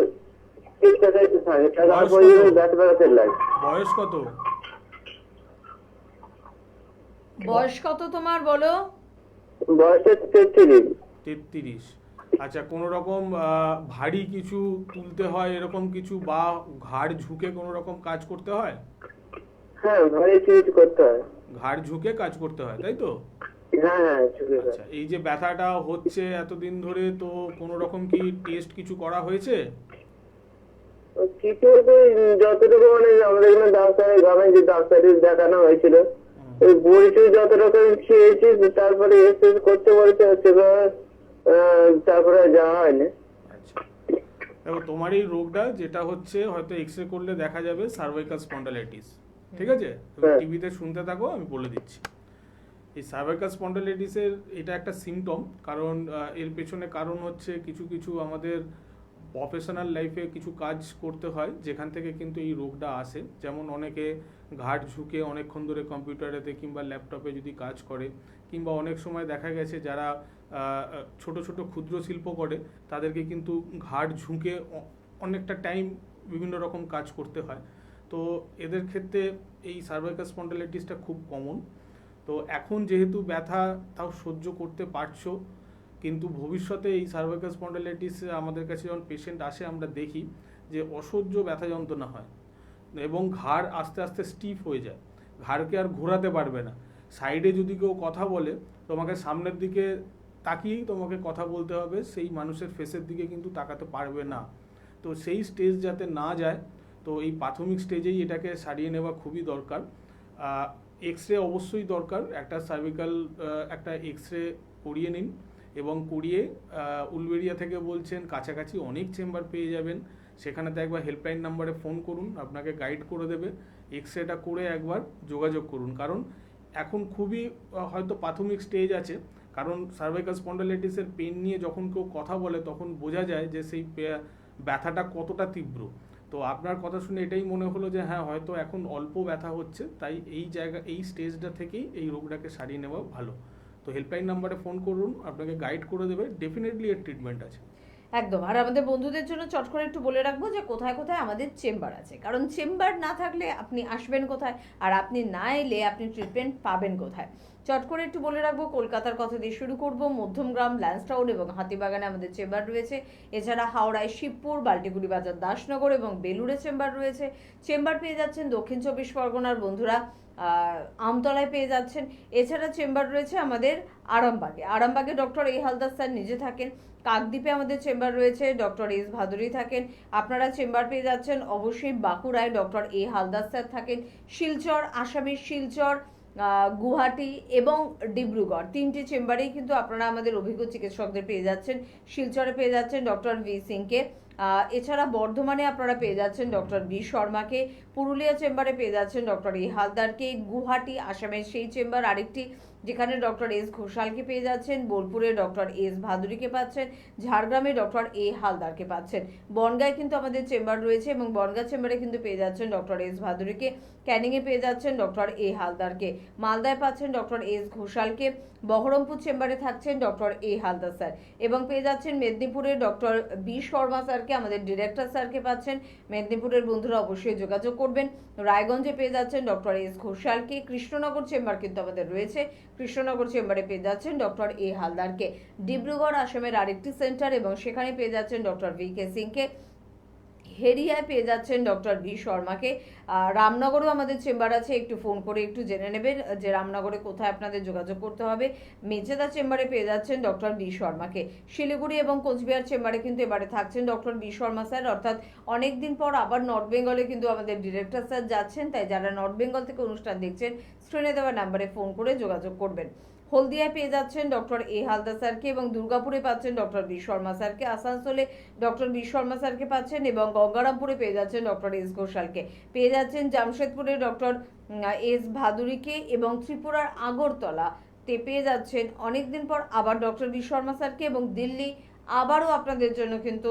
ঠিকঠাক একটু থাকে, টাকার পরে ব্যথা লাগে। বয়স কত? বয়স কত তোমার বলো? বয়স 33। 33। আচ্ছা, কোনো রকম ভারী কিছু তুলতে হয় এরকম কিছু, বা ঘাড় ঝুঁকে কোনো রকম কাজ করতে হয়? হ্যাঁ, ভারী কিছু করতে হয়। ঘাড় ঝুঁকে কাজ করতে হয়, তাই তো? হ্যাঁ হ্যাঁ। আচ্ছা, এই যে ব্যথাটা হচ্ছে এতদিন ধরে, তো কোনো রকম কি টেস্ট কিছু করা হয়েছে? কিছু যতটুকু মানে আমাদের এখানে ডাক্তারের গ্রামে যে ডাক্তারের দেখানো হয়েছিল, ওই বড়িটুকু যত রকম খেয়েছি, তারপরে এক্সারসাইজ করতে বলেছে, তারপরে যাওয়া হয়নি। আচ্ছা, দেখো তোমার এই রোগটা যেটা হচ্ছে, হয়তো এক্সরে করলে দেখা যাবে সার্ভাইকাল স্পন্ডালাইটিস, ঠিক আছে? টিভিতে শুনতে থাকো, আমি বলে দিচ্ছি। এই সার্ভাইকাল স্পন্ডালাইটিসের এটা একটা সিমটম, কারণ এর পেছনে কারণ হচ্ছে কিছু কিছু আমাদের প্রফেশনাল লাইফে কিছু কাজ করতে হয় যেখান থেকে কিন্তু এই রোগটা আসে। যেমন অনেকে ঘাড় ঝুঁকে অনেকক্ষণ ধরে কম্পিউটারেতে কিংবা ল্যাপটপে যদি কাজ করে, কিংবা অনেক সময় দেখা গেছে যারা ছোট ছোট ক্ষুদ্র শিল্প করে তাদেরকে কিন্তু ঘাড় ঝুঁকে অনেকটা টাইম বিভিন্ন রকম কাজ করতে হয়। তো এদের ক্ষেত্রে এই সার্ভাইকাল স্পন্ডাইলাইটিসটা খুব কমন। তো এখন যেহেতু ব্যথা তাও সহ্য করতে পারছো, কিন্তু ভবিষ্যতে এই সার্ভাইকাল স্পন্ডাইলাইটিস আমাদের কাছে যখন পেশেন্ট আসে আমরা দেখি যে অসহ্য ব্যথা যন্ত্রণা হয় এবং ঘাড় আস্তে আস্তে স্টিফ হয়ে যায়, ঘাড়কে আর ঘোরাতে পারবে না। সাইডে যদি কেউ কথা বলে তোমাকে সামনের দিকে তাকিয়েই তোমাকে কথা বলতে হবে, সেই মানুষের ফেসের দিকে কিন্তু তাকাতে পারবে না। তো সেই স্টেজ যাতে না যায়, তো এই প্রাথমিক স্টেজেই এটাকে সারিয়ে নেওয়া খুবই দরকার। এক্স রে অবশ্যই দরকার, একটা সার্ভিক্যাল একটা এক্স রে করিয়ে নিন এবং করিয়ে উলবেড়িয়া থেকে বলছেন কাছাকাছি অনেক চেম্বার পেয়ে যাবেন, সেখানেতে একবার হেল্পলাইন নাম্বারে ফোন করুন, আপনাকে গাইড করে দেবে। এক্স রেটা করে একবার যোগাযোগ করুন, কারণ এখন খুবই হয়তো প্রাথমিক স্টেজ আছে, কারণ সার্ভাইকাল স্পন্ডাইলাইটিসের পেন নিয়ে যখন কেউ কথা বলে তখন বোঝা যায় যে সেই ব্যথাটা কতটা তীব্র। তো আপনার কথা শুনে এটাই মনে হলো যে হ্যাঁ হয়তো এখন অল্প ব্যথা হচ্ছে, তাই এই স্টেজটা থেকেই এই রোগটাকে সারিয়ে নেওয়া ভালো। তো হেল্পলাইন নাম্বারে ফোন করুন, আপনাকে গাইড করে দেবে, ডেফিনেটলি এর ট্রিটমেন্ট আছে। একদম। আর আমাদের বন্ধুদের জন্য চট করে একটু বলে রাখবো যে কোথায় কোথায় আমাদের চেম্বার আছে, কারণ চেম্বার না থাকলে আপনি আসবেন কোথায়, আর আপনি না এলে আপনি ট্রিটমেন্ট পাবেন কোথায়। চট করে একটু বলে রাখবো, কলকাতার কথা দিয়ে শুরু করব। মধ্যমগ্রাম, ল্যান্সটাউন এবং হাতিবাগানে আমাদের চেম্বার রয়েছে। এছাড়া হাওড়ায় শিবপুর, বাল্টিগুড়ি বাজার, দাসনগর এবং বেলুড়ে চেম্বার রয়েছে। চেম্বার পেয়ে যাচ্ছেন দক্ষিণ 24 পরগনার বন্ধুরা আমতলায় পেয়ে যাচ্ছেন। এছাড়া চেম্বার রয়েছে আমাদের আরামবাগে ডক্টর এ হালদার স্যার নিজে থাকেন। কাকদ্বীপে আমাদের চেম্বার রয়েছে, ডক্টর এস ভাদুরী থাকেন। আপনারা চেম্বার পেয়ে যাচ্ছেন অবশ্যই বাঁকুড়ায় ডক্টর এ হালদার স্যার থাকেন। শিলচর, আসামের শিলচর, গুয়াহাটি এবং ডিব্রুগড়, 3টি চেম্বারেই কিন্তু আপনারা আমাদের অভিজ্ঞ চিকিৎসকদের পেয়ে যাচ্ছেন। শিলচরে পেয়ে যাচ্ছেন ডক্টর ভি সিংকে। এছাড়া বর্ধমানে আপনারা পেয়ে যাচ্ছেন ডক্টর বি শর্মাকে। পুরুলিয়া চেম্বারে পেয়ে যাচ্ছেন ডক্টর এ হালদারকে। গুয়াহাটি, আসামের সেই চেম্বার আরেকটি, যেখানে ডক্টর এস ঘোষালকে পেয়ে যাচ্ছেন। বোলপুরে ডক্টর এস ভাদুরীকে পাচ্ছেন। ঝাড়গ্রামে ডক্টর এ হালদারকে পাচ্ছেন। বনগাঁয় কিন্তু আমাদের চেম্বার রয়েছে এবং বনগাঁ চেম্বারে কিন্তু পেয়ে যাচ্ছেন ডক্টর এস ভাদুরীকে। ক্যানিংয়ে পেয়ে যাচ্ছেন ডক্টর এ হালদারকে। মালদায় পাচ্ছেন ডক্টর এস ঘোষালকে। বহরমপুর চেম্বারে থাকছেন ডক্টর এ হালদার স্যার এবং পেয়ে যাচ্ছেন মেদিনীপুরে ডক্টর বি শর্মা স্যারকে, আমাদের ডিরেক্টর স্যারকে পাচ্ছেন। মেদিনীপুরের বন্ধুরা অবশ্যই যোগাযোগ করবেন। রায়গঞ্জে পেয়ে যাচ্ছেন ডক্টর এস ঘোষালকে। কৃষ্ণনগর চেম্বার কিন্তু আমাদের রয়েছে, কৃষ্ণনগর চেম্বারে পেয়ে যাচ্ছেন ডক্টর এ হালদারকে। ডিব্রুগড় আসামের আরেকটি সেন্টার এবং সেখানে পেয়ে যাচ্ছেন ডক্টর ভি কে সিংকে। হেরিয়ায় পেয়ে যাচ্ছেন ডক্টর বি শর্মাকে। রামনগরেও আমাদের চেম্বার আছে, একটু ফোন করে একটু জেনে নেবেন যে রামনগরে কোথায় আপনাদের যোগাযোগ করতে হবে। মেচেদা চেম্বারে পেয়ে যাচ্ছেন ডক্টর বি শর্মাকে। শিলিগুড়ি এবং কোচবিহার চেম্বারে কিন্তু এবারে থাকছেন ডক্টর বি শর্মা স্যার, অর্থাৎ অনেক দিন পর আবার নর্থ বেঙ্গলে কিন্তু আমাদের ডিরেক্টর স্যার যাচ্ছেন, তাই যারা নর্থ বেঙ্গল থেকে অনুষ্ঠান দেখছেন স্ক্রিনে দেওয়া নাম্বারে ফোন করে যোগাযোগ করবেন। হলদিয়ায় পেয়ে যাচ্ছেন ডক্টর এ হালদার স্যারকে এবং দুর্গাপুরে পাচ্ছেন ডক্টর বি শর্মা স্যারকে। আসানসোলে ডক্টর বি শর্মা স্যারকে পাচ্ছেন এবং গঙ্গারামপুরে পেয়ে যাচ্ছেন ডক্টর এস ঘোষালকে। পেয়ে যাচ্ছেন জামশেদপুরে ডক্টর এস ভাদুরীকে এবং ত্রিপুরার আগরতলাতে পেয়ে যাচ্ছেন অনেকদিন পর আবার ডক্টর বি শর্মা স্যারকে। এবং দিল্লি আবারও আপনাদের জন্য কিন্তু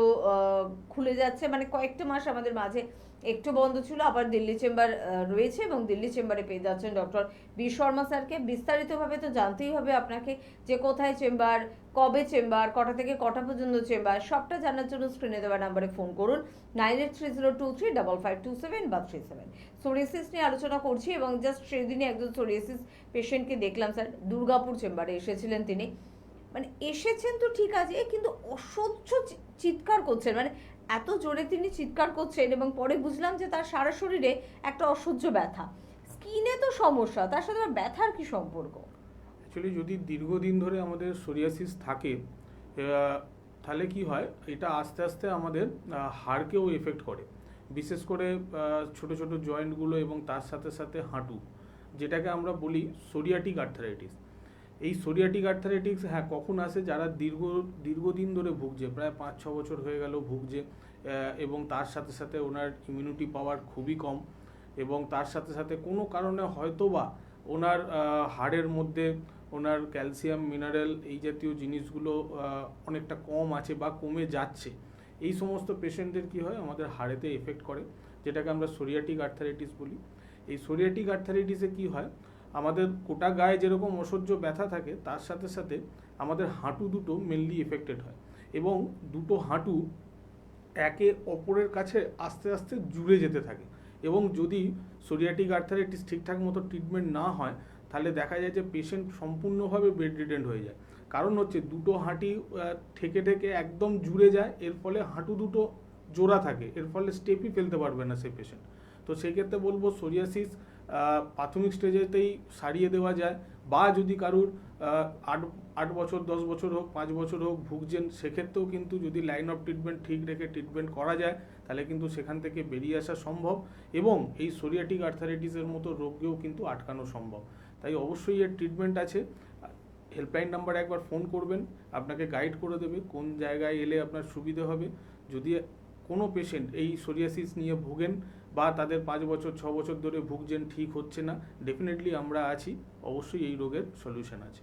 খুলে যাচ্ছে, মানে কয়েকটা মাস আমাদের মাঝে একটু বন্ধ ছিল, আবার দিল্লি চেম্বার রয়েছে এবং দিল্লি চেম্বারে পেয়ে যাচ্ছেন ডক্টর বি শর্মা স্যারকে। বিস্তারিতভাবে তো জানতেই হবে আপনাকে যে কোথায় চেম্বার, কবে চেম্বার, কটা থেকে কটা পর্যন্ত চেম্বার, সবটা জানার জন্য স্ক্রিনে দেওয়া নাম্বারে ফোন করুন 9830235527 বা 37। সোরিয়াসিস নিয়ে আলোচনা করছি এবং জাস্ট সেদিনই একজন সোরিয়াসিস পেশেন্টকে দেখলাম স্যার, দুর্গাপুর চেম্বারে এসেছিলেন তিনি। মানে এসেছেন তো ঠিক আছে, কিন্তু অসহ্য চিৎকার করছেন, মানে এত জোরে তিনি চিৎকার করছেন এবং পরে বুঝলাম যে তার সারা শরীরে একটা অসহ্য ব্যথা। স্কিনে তো সমস্যা, তার সাথে আবার ব্যথার কি সম্পর্ক? অ্যাকচুয়ালি যদি দীর্ঘদিন ধরে আমাদের সোরিয়াসিস থাকে তাহলে কি হয়, এটা আস্তে আস্তে আমাদের হাড়কেও এফেক্ট করে, বিশেষ করে ছোট ছোট জয়েন্টগুলো এবং তার সাথে সাথে হাঁটু, যেটাকে আমরা বলি সোরিয়াটিক আর্থারাইটিস। এই সোরিয়াটিক আর্থারাইটিস হ্যাঁ কখন আসে, যারা দীর্ঘদিন ধরে ভুগছে, প্রায় 5-6 বছর হয়ে গেল ভুগছে এবং তার সাথে সাথে ওনার ইমিউনিটি পাওয়ার খুবই কম এবং তার সাথে সাথে কোনো কারণে হয়তোবা ওনার হাড়ের মধ্যে ওনার ক্যালসিয়াম, মিনারেল এই জাতীয় জিনিসগুলো অনেকটা কম আছে বা কমে যাচ্ছে। এই সমস্ত পেশেন্টদের কি হয়, আমাদের হাড়েতে এফেক্ট করে, যেটাকে আমরা সোরিয়াটিক আর্থারাইটিস বলি। এই সোরিয়াটিক আর্থারাইটিসে কি হয়, আমাদের গোটা গায়ে যেরকম অসহ্য ব্যথা থাকে তার সাথে সাথে আমাদের হাঁটু দুটো মেনলি এফেক্টেড হয় এবং দুটো হাঁটু একে অপরের কাছে আস্তে আস্তে জুড়ে যেতে থাকে, এবং যদি সোরিয়াটিক আর্থারাইটিস ঠিকঠাক মতো ট্রিটমেন্ট না হয় তাহলে দেখা যায় যে পেশেন্ট সম্পূর্ণভাবে বেড রিডেন্ড হয়ে যায়। কারণ হচ্ছে দুটো হাঁটি ঠেকে ঠেকে একদম জুড়ে যায়, এর ফলে হাঁটু দুটো জোড়া থাকে, এর ফলে স্টেপই ফেলতে পারবে না সেই পেশেন্ট। তো সেক্ষেত্রে বলবো সোরিয়াসিস প্রাথমিক স্টেজেতেই সারিয়ে দেওয়া যায়, বা যদি কারুর 8 বছর 10 বছর হোক 5 বছর হোক ভুগছেন, সেক্ষেত্রেও কিন্তু যদি লাইন অফ ট্রিটমেন্ট ঠিক রেখে ট্রিটমেন্ট করা যায় তাহলে কিন্তু সেখান থেকে বেরিয়ে আসা সম্ভব, এবং এই সোরিয়াটিক আর্থারাইটিসের মতো রোগকেও কিন্তু আটকানো সম্ভব। তাই অবশ্যই এর ট্রিটমেন্ট আছে। হেল্পলাইন নাম্বার একবার ফোন করবেন, আপনাকে গাইড করে দেবে কোন জায়গায় এলে আপনার সুবিধে হবে। যদি কোনো পেশেন্ট এই সোরিয়াসিস নিয়ে ভোগেন বা তাদের 5 বছর 6 বছর ধরে ভুগছেন, ঠিক হচ্ছে না, ডেফিনেটলি আমরা আছি, অবশ্যই এই রোগের সলিউশন আছে।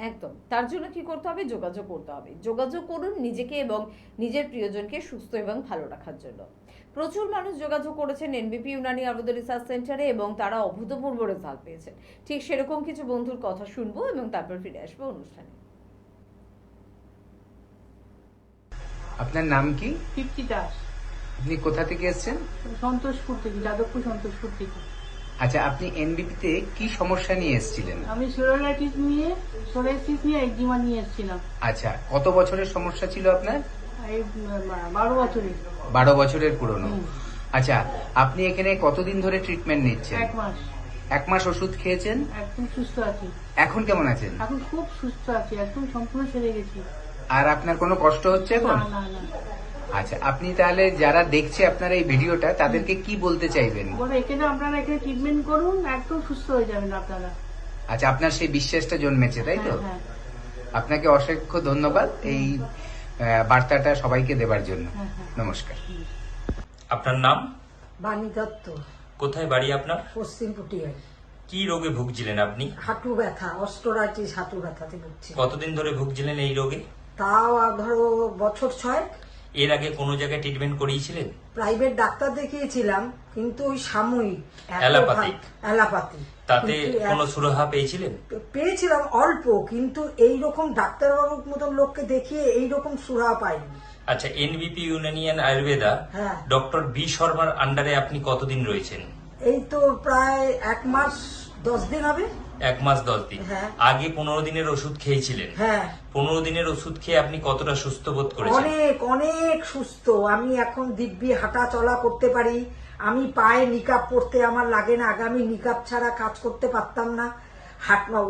একদম। তার জন্য কি করতে হবে? যোগাযোগ করতে হবে। যোগাযোগ করুন নিজেকে এবং নিজের প্রিয়জনকে সুস্থ এবং ভালো রাখার জন্য। প্রচুর মানুষ যোগাযোগ করেছেন এনবিপি ইউনানি আয়ুর্বেদ রিসার্চ সেন্টারে এবং তারা অভূতপূর্ব রেজাল্ট পেয়েছেন। ঠিক সেরকম কিছু বন্ধুর কথা শুনবো এবং তারপর ফিরে আসবো অনুষ্ঠানে। আপনার নাম কি? তৃপ্তি দাস, আপনি কোথা থেকে এসেছেন? সন্তোষপুর থেকে, যাদবপুর সন্তোষপুর থেকে। আচ্ছা, আপনি এনবিপিতে কি সমস্যা নিয়ে এসেছিলেন? আমি সোরিয়াসিস নিয়ে একজিমা নিয়ে এসেছিলাম। আচ্ছা, কত বছরের সমস্যা ছিল আপনার? এই 12 বছরে। 12 বছরের পুরনো। হুম। আচ্ছা, আপনি এখানে কতদিন ধরে ট্রিটমেন্ট নিচ্ছেন? 1 মাস। 1 মাস ওষুধ খেয়েছেন? একদম সুস্থ আছি। এখন কেমন আছেন? এখন খুব সুস্থ আছি, একদম সম্পূর্ণ সেরে গেছি। আর আপনার কোনো কষ্ট হচ্ছে এখন? না না না। আচ্ছা, আপনি তাহলে যারা দেখছে আপনার এই ভিডিওটা তাদেরকে কি বলতে চাইবেন? বলে আপনারা এখানে ট্রিটমেন্ট করুন, একদম সুস্থ হয়ে যাবেন আপনারা। আচ্ছা, আপনার সেই বিশ্বাসটা জন্মেছে, তাই তো? হ্যাঁ, হ্যাঁ, আপনাকে অসংখ্য ধন্যবাদ এই বার্তাটা সবাইকে দেবার জন্য। হ্যাঁ, হ্যাঁ। নমস্কার। আপনার নাম? বাণী দত্ত, কোথায় বাড়ি আপনার? পশ্চিম পুটিয়ায়। কি রোগে ভুগছিলেন আপনি? হাঁটু ব্যথা, অস্টোরাইটিস হাঁটু ব্যথাতে ভুগছি। কতদিন ধরে ভুগছিলেন এই রোগে? তাও ধরো বছর 6। এর আগে কোনো জায়গায় ট্রিটমেন্ট করিয়েছিলেন? প্রাইভেট ডাক্তার দেখিয়েছিলাম, কিন্তু ওই সাময়িক অ্যালোপ্যাথিক? অ্যালোপ্যাথি। তাতে কিন্তু কোনো সুরাহা পেয়েছিলেন? পেয়েছিলাম অল্প, কিন্তু এইরকম ডাক্তারবাবুর মতন লোককে দেখিয়ে এইরকম সুরাহা পাইনি। আচ্ছা, এনবিপি ইউনানিয়ান আয়ুর্বেদা হ্যাঁ। ডক্টর বি শর্মার আন্ডারে আপনি কতদিন রয়েছেন? এই তো প্রায় 1 মাস 10 দিন হবে। 1 মাস 10 দিন। হ্যাঁ। আগে 15 দিনের ওষুধ খেয়েছিলেন? হ্যাঁ, 15 দিনের ওষুধ খেয়ে আপনি কতটা সুস্থ বোধ করেছেন? অনেক অনেক সুস্থ। আমি এখন দিব্যি হাঁটা চলা করতে পারি। আমি পায়ে নিকাপ পরতে আমার লাগে না, আগামী নিকাপ ছাড়া কাজ করতে পারতাম না।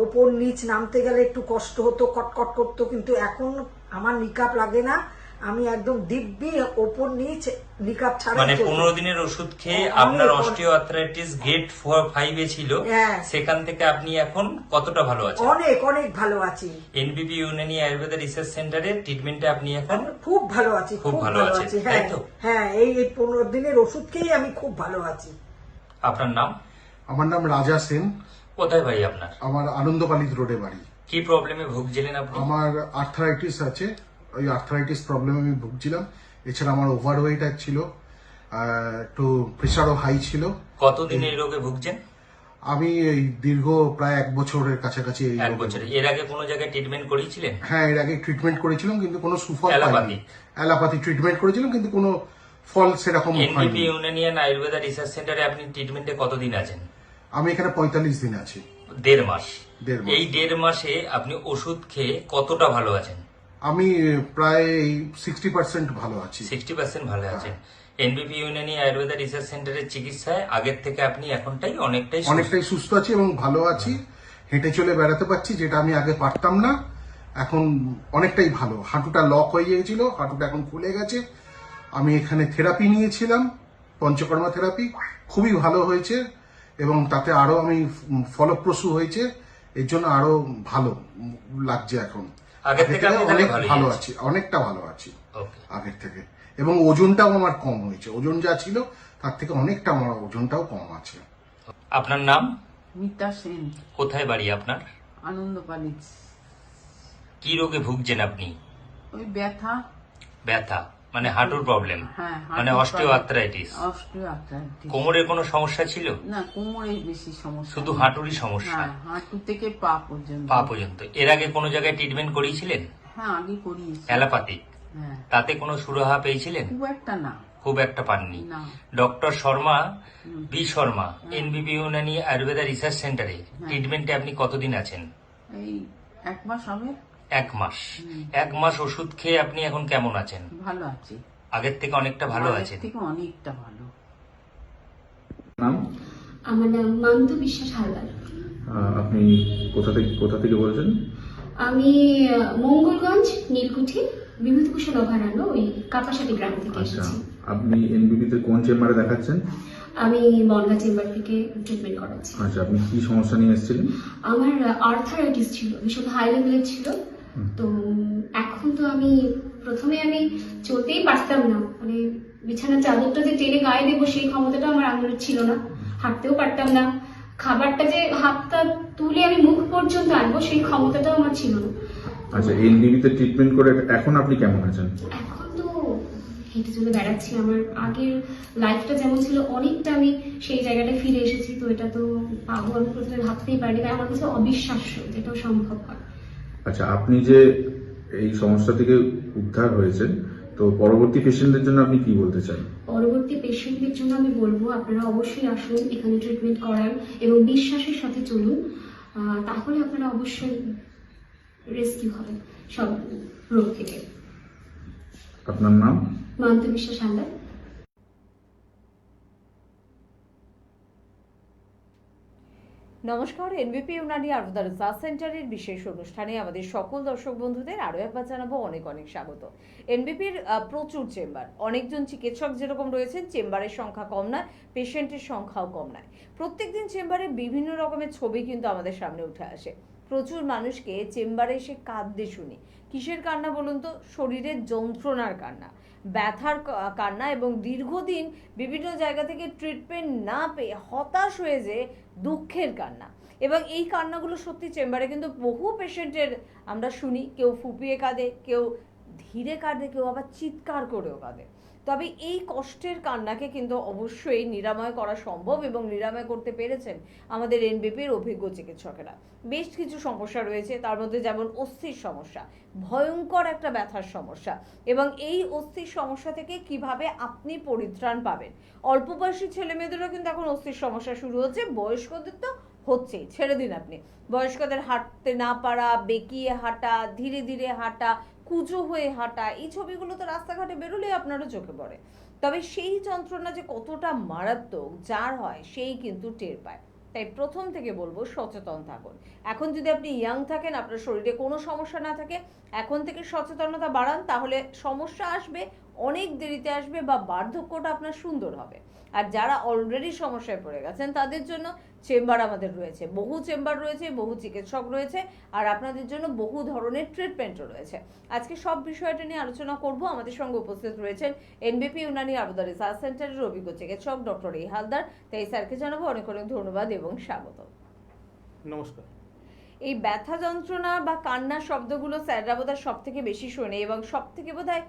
ওপর নিচ নামতে গেলে একটু কষ্ট হতো, কটকট করতো, কিন্তু এখন আমার নিকাপ লাগে না। আমি একদম দিব্যি ওপর নিচ নিকাপ ছাড়া। মানে 15 দিনের ওষুধ খেয়ে অনেক, আপনার অনেক। অস্টিওআর্থ্রাইটিস গ্রেড 5 এ ছিল, হ্যাঁ। সেখান থেকে আপনি এখন কতটা ভালো আছেন? অনেক অনেক ভালো আছি। এনবিপি ইউনানি আয়ুর্বেদা রিসার্চ সেন্টারের ট্রিটমেন্টে আপনি এখন খুব ভালো আছি, খুব ভালো আছেন, হ্যাঁ তাই তো? হ্যাঁ, এই 15 দিনের ওষুধ খেয়ে আমি খুব ভালো আছি। আপনার নাম? আমার নাম রাজা সেন। কোথায় বাড়ি আপনার? আমার আনন্দপালিত রোডে বাড়ি। কি প্রবলেমে ভুগছিলেন আপনি? আমার আর্থারাইটিস আছে, ওই আর্থারাইটিস প্রবলেমে আমি ভুগছিলাম। এছাড়া আমার ওভারওয়েট ছিল, একটু প্রেশারও হাই ছিল। কতদিন এই রোগে ভুগছেন? আমি এই দীর্ঘ প্রায় 1 বছরের কাছাকাছি এই 1 রোগে বছরে। এর আগে কোনো জায়গায় ট্রিটমেন্ট করিয়েছিলেন? হ্যাঁ, এর আগে ট্রিটমেন্ট করেছিলাম, কিন্তু কোনো সুফল পাইনি। অ্যালোপ্যাথি? অ্যালোপ্যাথি ট্রিটমেন্ট করেছিলাম, কিন্তু কোনো ফল সেরকম এনবিপি হয়নি। ইউনানিয়ান আয়ুর্বেদা রিসার্চ সেন্টারে আপনি ট্রিটমেন্টে কতদিন আছেন? আমি এখানে 45 দিন আছি। 1.5 মাস। 1.5 মাস। এই 1.5 মাসে আপনি ওষুধ খেয়ে কতটা ভালো আছেন? আমি প্রায় 60% ভালো আছি। 60% ভালো আছেন। এনবিপি ইউনানি আয়ুর্বেদা রিসার্চ সেন্টারের চিকিৎসায় আগের থেকে আপনি এখনটাই অনেকটাই সুস্থ। অনেকটাই সুস্থ আছি এবং ভালো আছি। হেঁটে চলে বেড়াতে পারছি, যেটা আমি আগে পারতাম না। এখন অনেকটাই ভালো। হাঁটুটা লক হয়ে গিয়েছিল, হাঁটুটা এখন খুলে গেছে। আমি এখানে থেরাপি নিয়েছিলাম, পঞ্চকর্মা থেরাপি, খুবই ভালো হয়েছে এবং তাতে আরো আমি ফলপ্রসূ হয়েছে। এর জন্য আরো ভালো লাগছে এখন। আগের থেকে আপনি অনেক তাহলে ভালো ভালোই আছি, অনেকটা ভালো আছি ওকে। আগের থেকে। এবং ওজনটাও আমার কম হয়েছে। ওজন যা ছিল তার থেকে অনেকটা আমার ওজনটাও কম আছে। আপনার নাম? মিতা সেন, কোথায় বাড়ি আপনার? আনন্দপালিত। কি রোগে ভুগছেন আপনি? ওই ব্যথা। ব্যথা মানে হাঁটুর প্রবলেম? হ্যাঁ, মানে অস্টিওআর্থ্রাইটিস? অস্টিওআর্থ্রাইটিস। কোমরের কোনো সমস্যা ছিল? না, কোমরে বেশি সমস্যা। শুধু হাঁটুরই সমস্যা? হ্যাঁ, হাঁটু থেকে পা পর্যন্ত। পা পর্যন্ত। এর আগে কোনো জায়গায় ট্রিটমেন্ট করিয়েছিলেন? হ্যাঁ, আগে করিয়েছি। অ্যালোপ্যাথিক? হ্যাঁ, তাতে কোনো সুরাহা পেয়েছিলেন? খুব একটা না। খুব একটা পাননি। না। Doctor Sharma B Sharma NBP Unani Ayurveda research সেন্টারে ট্রিটমেন্টে আপনি কতদিন আছেন? এই 1 মাস হবে। 1 মাস। 1 মাস ওষুধ খেয়ে আপনি এখন কেমন আছেন? ভালো আছি, আগের থেকে অনেকটা ভালো আগের আছেন? থেকে অনেকটা ভালো। নাম? আমার নাম মান্তু বিশ্বাস হালদার। আপনি কোথা থেকে বলছেন? আমি মঙ্গলগঞ্জ নীলকুঠি বিভূতিভূষণ অভয়ারণ্য ওই কাপাসাটি গ্রাম থেকে আচ্ছা, এসেছি। আপনি এনবিবিতে কোন চেম্বারে দেখাচ্ছেন? আমি বনগা চেম্বার থেকে ট্রিটমেন্ট করাচ্ছি। আচ্ছা, আপনি কি সমস্যা নিয়ে এসেছিলেন? আমার আর্থারাইটিস ছিল, ভীষণ হাই লেভেলের ছিল। তো এখন তো প্রথমে আমি চলতেই পারতাম না, মানে বিছানার চাদরটা যে টেনে গায়ে দেবো সেই ক্ষমতাটা আমার আঙুলের ছিল না, হাঁটতেও পারতাম না, খাবারটা যে হাতটা তুলে আমি মুখ পর্যন্ত আনবো সেই ক্ষমতাটাও আমার ছিল না। আচ্ছা, এনবিবিতে ট্রিটমেন্ট করে এখন আপনি কেমন আছেন? এখন তো হেঁটে চলে বেড়াচ্ছি, আমার আগের লাইফটা যেমন ছিল অনেকটা আমি সেই জায়গাটায় ফিরে এসেছি। তো এটা তো পাবো আমি প্রথমে ভাবতেই পারিনি, তাই আমার কাছে অবিশ্বাস্য যেটাও সম্ভব হয়। আচ্ছা, আপনি যে এই সমস্যা থেকে উদ্ধার হয়েছেন, তো পরবর্তী পেশেন্টদের জন্য আপনি কি বলতে চান? পরবর্তী পেশেন্টদের জন্য আমি বলবো আপনারা অবশ্যই আসুন, এখানে ট্রিটমেন্ট করান এবং বিশ্বাসের সাথে চলুন, তাহলে আপনারা অবশ্যই রেস্কিউ হবেন সব রোগ থেকে। আপনার নাম? মান্তু বিশ্বাস হালদার। নমস্কার, এনবিপি ইউনানি আয়ুর্বেদা রিসার্চ সেন্টারের বিশেষ অনুষ্ঠানে আমাদের সকল দর্শক বন্ধুদের আরও একবার জানাবো অনেক অনেক স্বাগত। এনবিপির প্রচুর চেম্বার, অনেকজন চিকিৎসক যেরকম রয়েছেন, চেম্বারের সংখ্যা কম নয়, পেশেন্টের সংখ্যাও কম নয়। প্রত্যেকদিন চেম্বারে বিভিন্ন রকমের ছবি কিন্তু আমাদের সামনে উঠে আসে। প্রচুর মানুষকে চেম্বারে এসে কাঁদতে শুনি। কিসের কান্না বলুন তো? শরীরের যন্ত্রণার কান্না, ব্যথার কান্না এবং দীর্ঘদিন বিভিন্ন জায়গা থেকে ট্রিটমেন্ট না পেয়ে হতাশ হয়ে যে দুঃখের কান্না। এবং এই কান্নাগুলো সত্যি চেম্বারে কিন্তু বহু পেশেন্টের আমরা শুনি। কেউ ফুপিয়ে কাঁদে, কেউ ধীরে কাঁদে, কেউ আবার চিৎকার করেও কাঁদে। তবে এই কষ্টের কান্নাকে কিন্তু অবশ্যই নিরাময় করা সম্ভব এবং নিরাময় করতে পেরেছেন আমাদের এনবিপির অভিজ্ঞ চিকিৎসকেরা। বেশ কিছু সমস্যা রয়েছে, তার মধ্যে যেমন অস্থির সমস্যা, ভয়ঙ্কর একটা ব্যথার সমস্যা, এবং এই অস্থির সমস্যা থেকে কিভাবে আপনি পরিত্রাণ পাবেন। অল্প বয়সী ছেলে মেয়েদেরও কিন্তু এখন অস্থির সমস্যা শুরু হচ্ছে, বয়স্কদের তো হচ্ছেই, ছেড়ে দিন আপনি। বয়স্কদের হাঁটতে না পারা, বেঁকিয়ে হাঁটা, ধীরে ধীরে হাঁটা, কুঁজো হয়ে হাঁটা, এই ছবিগুলো তো রাস্তাঘাটে বেরোলেই আপনারও চোখে পড়ে। তবে সেই যন্ত্রণা যে কতটা মারাত্মক যার হয় সেই কিন্তু টের পায়। তাই প্রথম থেকে বলবো সচেতন থাকুন। এখন যদি আপনি ইয়াং থাকেন, আপনার শরীরে কোনো সমস্যা না থাকে, এখন থেকে সচেতনতা বাড়ান, তাহলে সমস্যা আসবে অনেক দেরিতে আসবে বা বার্ধক্যটা আপনার সুন্দর হবে। আর যারা অলরেডি সমস্যায় পড়ে গেছেন তাদের জন্য চেম্বার আমাদের রয়েছে, বহু চেম্বার রয়েছে, বহু চিকিৎসক রয়েছে, আর আপনাদের জন্য বহু ধরনের ট্রিটমেন্টও রয়েছে। আজকে সব বিষয়টা নিয়ে আলোচনা করব। আমাদের সঙ্গে উপস্থিত রয়েছেন এনবিপি ইউনানি আয়ুর্বেদা রিসার্চ সেন্টারের অভিজ্ঞ চিকিৎসক ডক্টর এ হালদার। তাই স্যারকে জানাবো অনেক অনেক ধন্যবাদ এবং স্বাগত। নমস্কার। এই ব্যথা যন্ত্রণা বা কান্না শব্দগুলো স্যাররা বোধহয় সব থেকে বেশি শোনে, এবং সব থেকে বোধহয়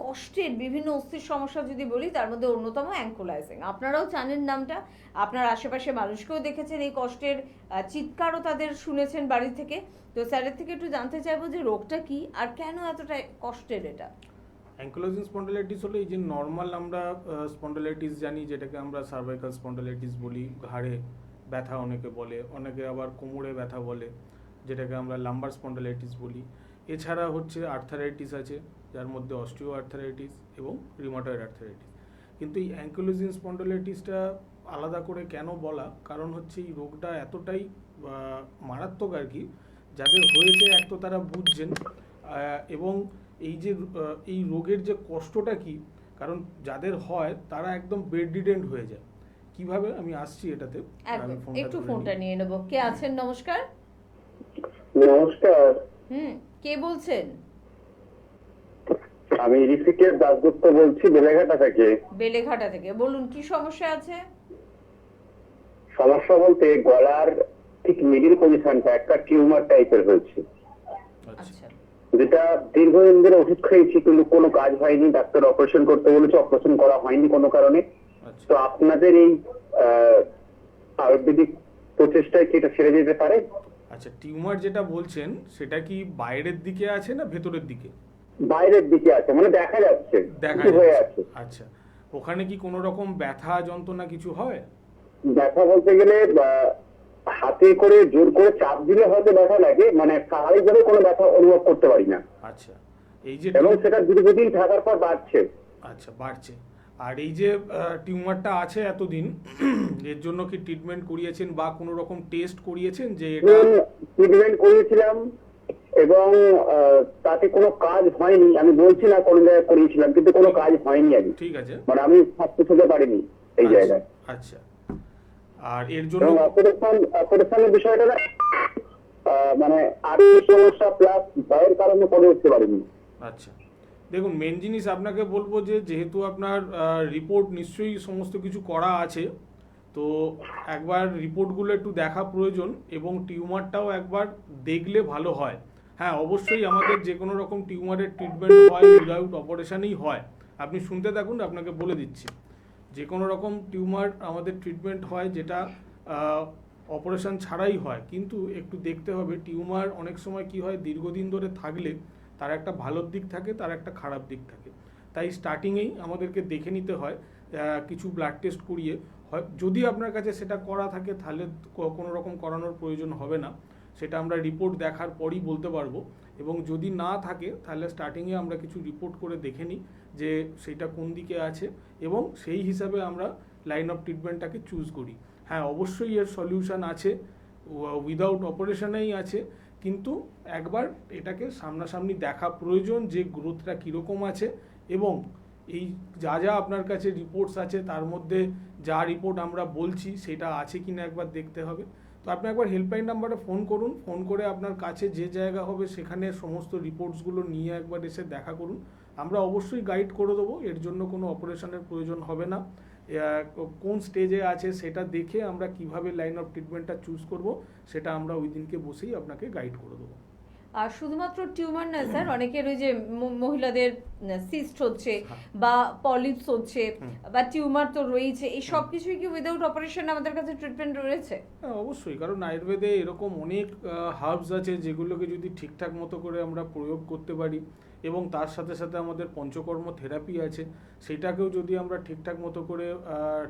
কষ্টের বিভিন্ন অস্থির সমস্যা যদি বলি তার মধ্যে অন্যতম অ্যাঙ্কোলাইজিং। আপনারাও জানেন নামটা, আপনার আশেপাশে মানুষকেও দেখেছেন এই কষ্টের চিৎকারও তাদের শুনেছেন বাড়ি থেকে। তো স্যারের থেকে একটু জানতে চাইবো যে রোগটা কি আর কেন এতটা কষ্টের এটা। অ্যাঙ্কোলজিং স্পন্ডালাইটিস হলো এই যে নর্মাল আমরা স্পন্ডালাইটিস জানি, যেটাকে আমরা সার্ভাইকাল স্পন্ডালাইটিস বলি, ঘাড়ে ব্যথা অনেকে বলে, অনেকে আবার কোমরে ব্যথা বলে, যেটাকে আমরা লাম্বার স্পন্ডালাইটিস বলি। এছাড়া হচ্ছে আর্থারাইটিস আছে, যার মধ্যে অস্টিও আর্থারাইটিস এবং রিউমাটয়েড আর্থারাইটিস। কিন্তু এই অ্যাঙ্কোলজিং স্পন্ডালাইটিসটা আলাদা করে কেন বলা, কারণ হচ্ছে এই রোগটা এতটাই মারাত্মক আর কি, যাদের হয়েছে এক তো তারা বুঝছেন, এবং এই যে এই রোগের যে কষ্টটা কি, কারণ যাদের হয় তারা একদম বেডরিডেন্ট হয়ে যায়। কিভাবে আমি আসছি এটাতে, একটু ফোনটা নিয়ে নেবো। কে আছেন? নমস্কার। নমস্কার, কে বলছেন? আমি ঋষিকেশ দাসগুপ্ত বলছি, বেলেঘাটা থেকে। বেলেঘাটা থেকে বলুন, কি সমস্যা আছে? সমস্যা বলতে গলার ঠিক মিডিল পজিশনটা একটা টিউমার টাইপের হয়েছে, আচ্ছা, যেটা দীর্ঘদিন ধরে ওষুধ খেয়েছি কিন্তু কোনো কাজ হয়নি। ডাক্তার অপারেশন করতে বলেছে, অপারেশন করা হয়নি কোনো কারণে। তো আপনাদের এই আয়ুর্বেদিক প্রচেষ্টায় কি এটা ছেড়ে যেতে পারে? আচ্ছা, টিউমার যেটা বলছেন সেটা কি বাইরের দিকে আছে না ভেতরের দিকে? বাইরের দিকে আছে, মানে দেখা যাচ্ছে দেখা কিছু হয়ে যাচ্ছে। আছে। আচ্ছা, ওখানে কি কোনো রকম ব্যথা যন্ত্রণা কিছু হয়? ব্যথা বলতে গেলে হাতে করে জোর করে চাপ দিলে হয়তো ব্যথা লাগে, মানে স্বাভাবিকভাবে কোনো ব্যথা অনুভব করতে পারি না। আচ্ছা, এই যে এবং সেটা দীর্ঘদিন থাকার পর বাড়ছে। আচ্ছা, বাড়ছে। আর এই যে টিউমারটা আছে এতদিন, এর জন্য কি ট্রিটমেন্ট করিয়েছেন বা কোনো রকম টেস্ট করিয়েছেন যে এটা? ট্রিটমেন্ট করিয়েছিলাম এবং তাতে কোনো কাজ হয়নি। আমি বলছি না কোন জায়গায় করিয়েছিলাম, কিন্তু কোনো কাজ হয়নি। আমি ঠিক আছে, মানে আমি সাকসেস হতে পারিনি এই জায়গায়। আচ্ছা, আর এর জন্য অপারেশনের বিষয়টা না মানে আর্থিক সমস্যা প্লাস ভয়ের কারণে করে উঠতে পারিনি। আচ্ছা, দেখুন মেন জিনিস আপনাকে বলবো যে যেহেতু আপনার রিপোর্ট নিশ্চয়ই সমস্ত কিছু করা আছে, তো একবার রিপোর্টগুলো একটু দেখা প্রয়োজন এবং টিউমারটাও একবার দেখলে ভালো হয়। হ্যাঁ, অবশ্যই আমাদের যে কোনো রকম টিউমারের ট্রিটমেন্ট হয় উইদাউট অপারেশনেই হয়। আপনি শুনতে থাকুন, আপনাকে বলে দিচ্ছি। যে কোনো রকম টিউমার আমাদের ট্রিটমেন্ট হয় যেটা অপারেশন ছাড়াই হয়, কিন্তু একটু দেখতে হবে টিউমার অনেক সময় কি হয়, দীর্ঘদিন ধরে থাকলে তার একটা ভালো দিক থাকে, তার একটা খারাপ দিক থাকে। তাই স্টার্টিংয়েই আমাদেরকে দেখে নিতে হয় কিছু ব্লাড টেস্ট করিয়ে। হয় যদি আপনার কাছে সেটা করা থাকে তাহলে কোনো রকম করানোর প্রয়োজন হবে না, সেটা আমরা রিপোর্ট দেখার পরই বলতে পারবো। এবং যদি না থাকে তাহলে স্টার্টিংয়ে আমরা কিছু রিপোর্ট করে দেখে নিই যে সেটা কোন দিকে আছে এবং সেই হিসাবে আমরা লাইন অফ ট্রিটমেন্টটাকে চুজ করি। হ্যাঁ, অবশ্যই এর সলিউশন আছে, উইদাউট অপারেশনেই আছে, কিন্তু একবার এটাকে সামনাসামনি দেখা প্রয়োজন যে গ্রোথটা কীরকম আছে এবং এই যা যা আপনার কাছে রিপোর্টস আছে তার মধ্যে যা রিপোর্ট আমরা বলছি সেটা আছে কি না একবার দেখতে হবে। তো আপনি একবার হেল্পলাইন নাম্বারে ফোন করুন, ফোন করে আপনার কাছে যে জায়গা হবে সেখানে সমস্ত রিপোর্টসগুলো নিয়ে একবার এসে দেখা করুন। আমরা অবশ্যই গাইড করে দেবো, এর জন্য কোনো অপারেশনের প্রয়োজন হবে না। কোন স্টেজে আছে সেটা দেখে আমরা কিভাবে লাইন অফ ট্রিটমেন্টটা চুজ করব সেটা আমরা ওই দিনকে বসেই আপনাকে গাইড করে দেবো। আর শুধুমাত্র টিউমার না স্যার, অনেকের ওই যে মহিলাদের সিস্ট হচ্ছে বা পলিপস হচ্ছে বা টিউমার তো রয়েছে, এই সব কিছুই কি উইদাউট অপারেশন আমাদের কাছে ট্রিটমেন্ট রয়েছে? হ্যাঁ, অবশ্যই, কারণ আয়ুর্বেদে এরকম অনেক হার্বস আছে যেগুলোকে যদি ঠিকঠাক মতো করে আমরা প্রয়োগ করতে পারি এবং তার সাথে সাথে আমাদের পঞ্চকর্ম থেরাপি আছে, সেটাকেও যদি আমরা ঠিকঠাক মতো করে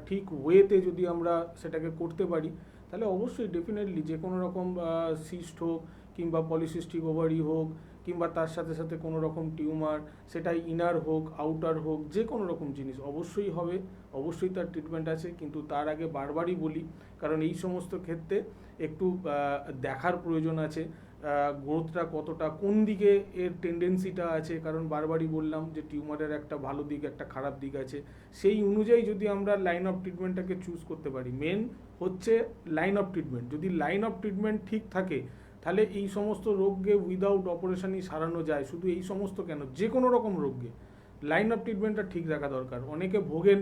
ঠিক ওয়েতে যদি আমরা সেটাকে করতে পারি তাহলে অবশ্যই ডেফিনেটলি যে কোনো রকম সিস্ট হোক কিংবা পলিসিস্টিক ওভারি হোক কিংবা তার সাথে সাথে কোনো রকম টিউমার, সেটা ইনার হোক আউটার হোক, যে কোনো রকম জিনিস অবশ্যই হবে, অবশ্যই তার ট্রিটমেন্ট আছে। কিন্তু তার আগে বারবারই বলি, কারণ এই সমস্ত ক্ষেত্রে একটু দেখার প্রয়োজন আছে গ্রোথটা কতটা, কোন দিকে এর টেন্ডেন্সিটা আছে, কারণ বারবারই বললাম যে টিউমারের একটা ভালো দিক একটা খারাপ দিক আছে। সেই অনুযায়ী যদি আমরা লাইন অফ ট্রিটমেন্টটাকে চুজ করতে পারি, মেন হচ্ছে লাইন অফ ট্রিটমেন্ট। যদি লাইন অফ ট্রিটমেন্ট ঠিক থাকে তাহলে এই সমস্ত রোগকে উইদাউট অপারেশনই সারানো যায়। শুধু এই সমস্ত কেন, যে কোনো রকম রোগকে লাইন অফ ট্রিটমেন্টটা ঠিক রাখা দরকার। অনেকে ভোগেন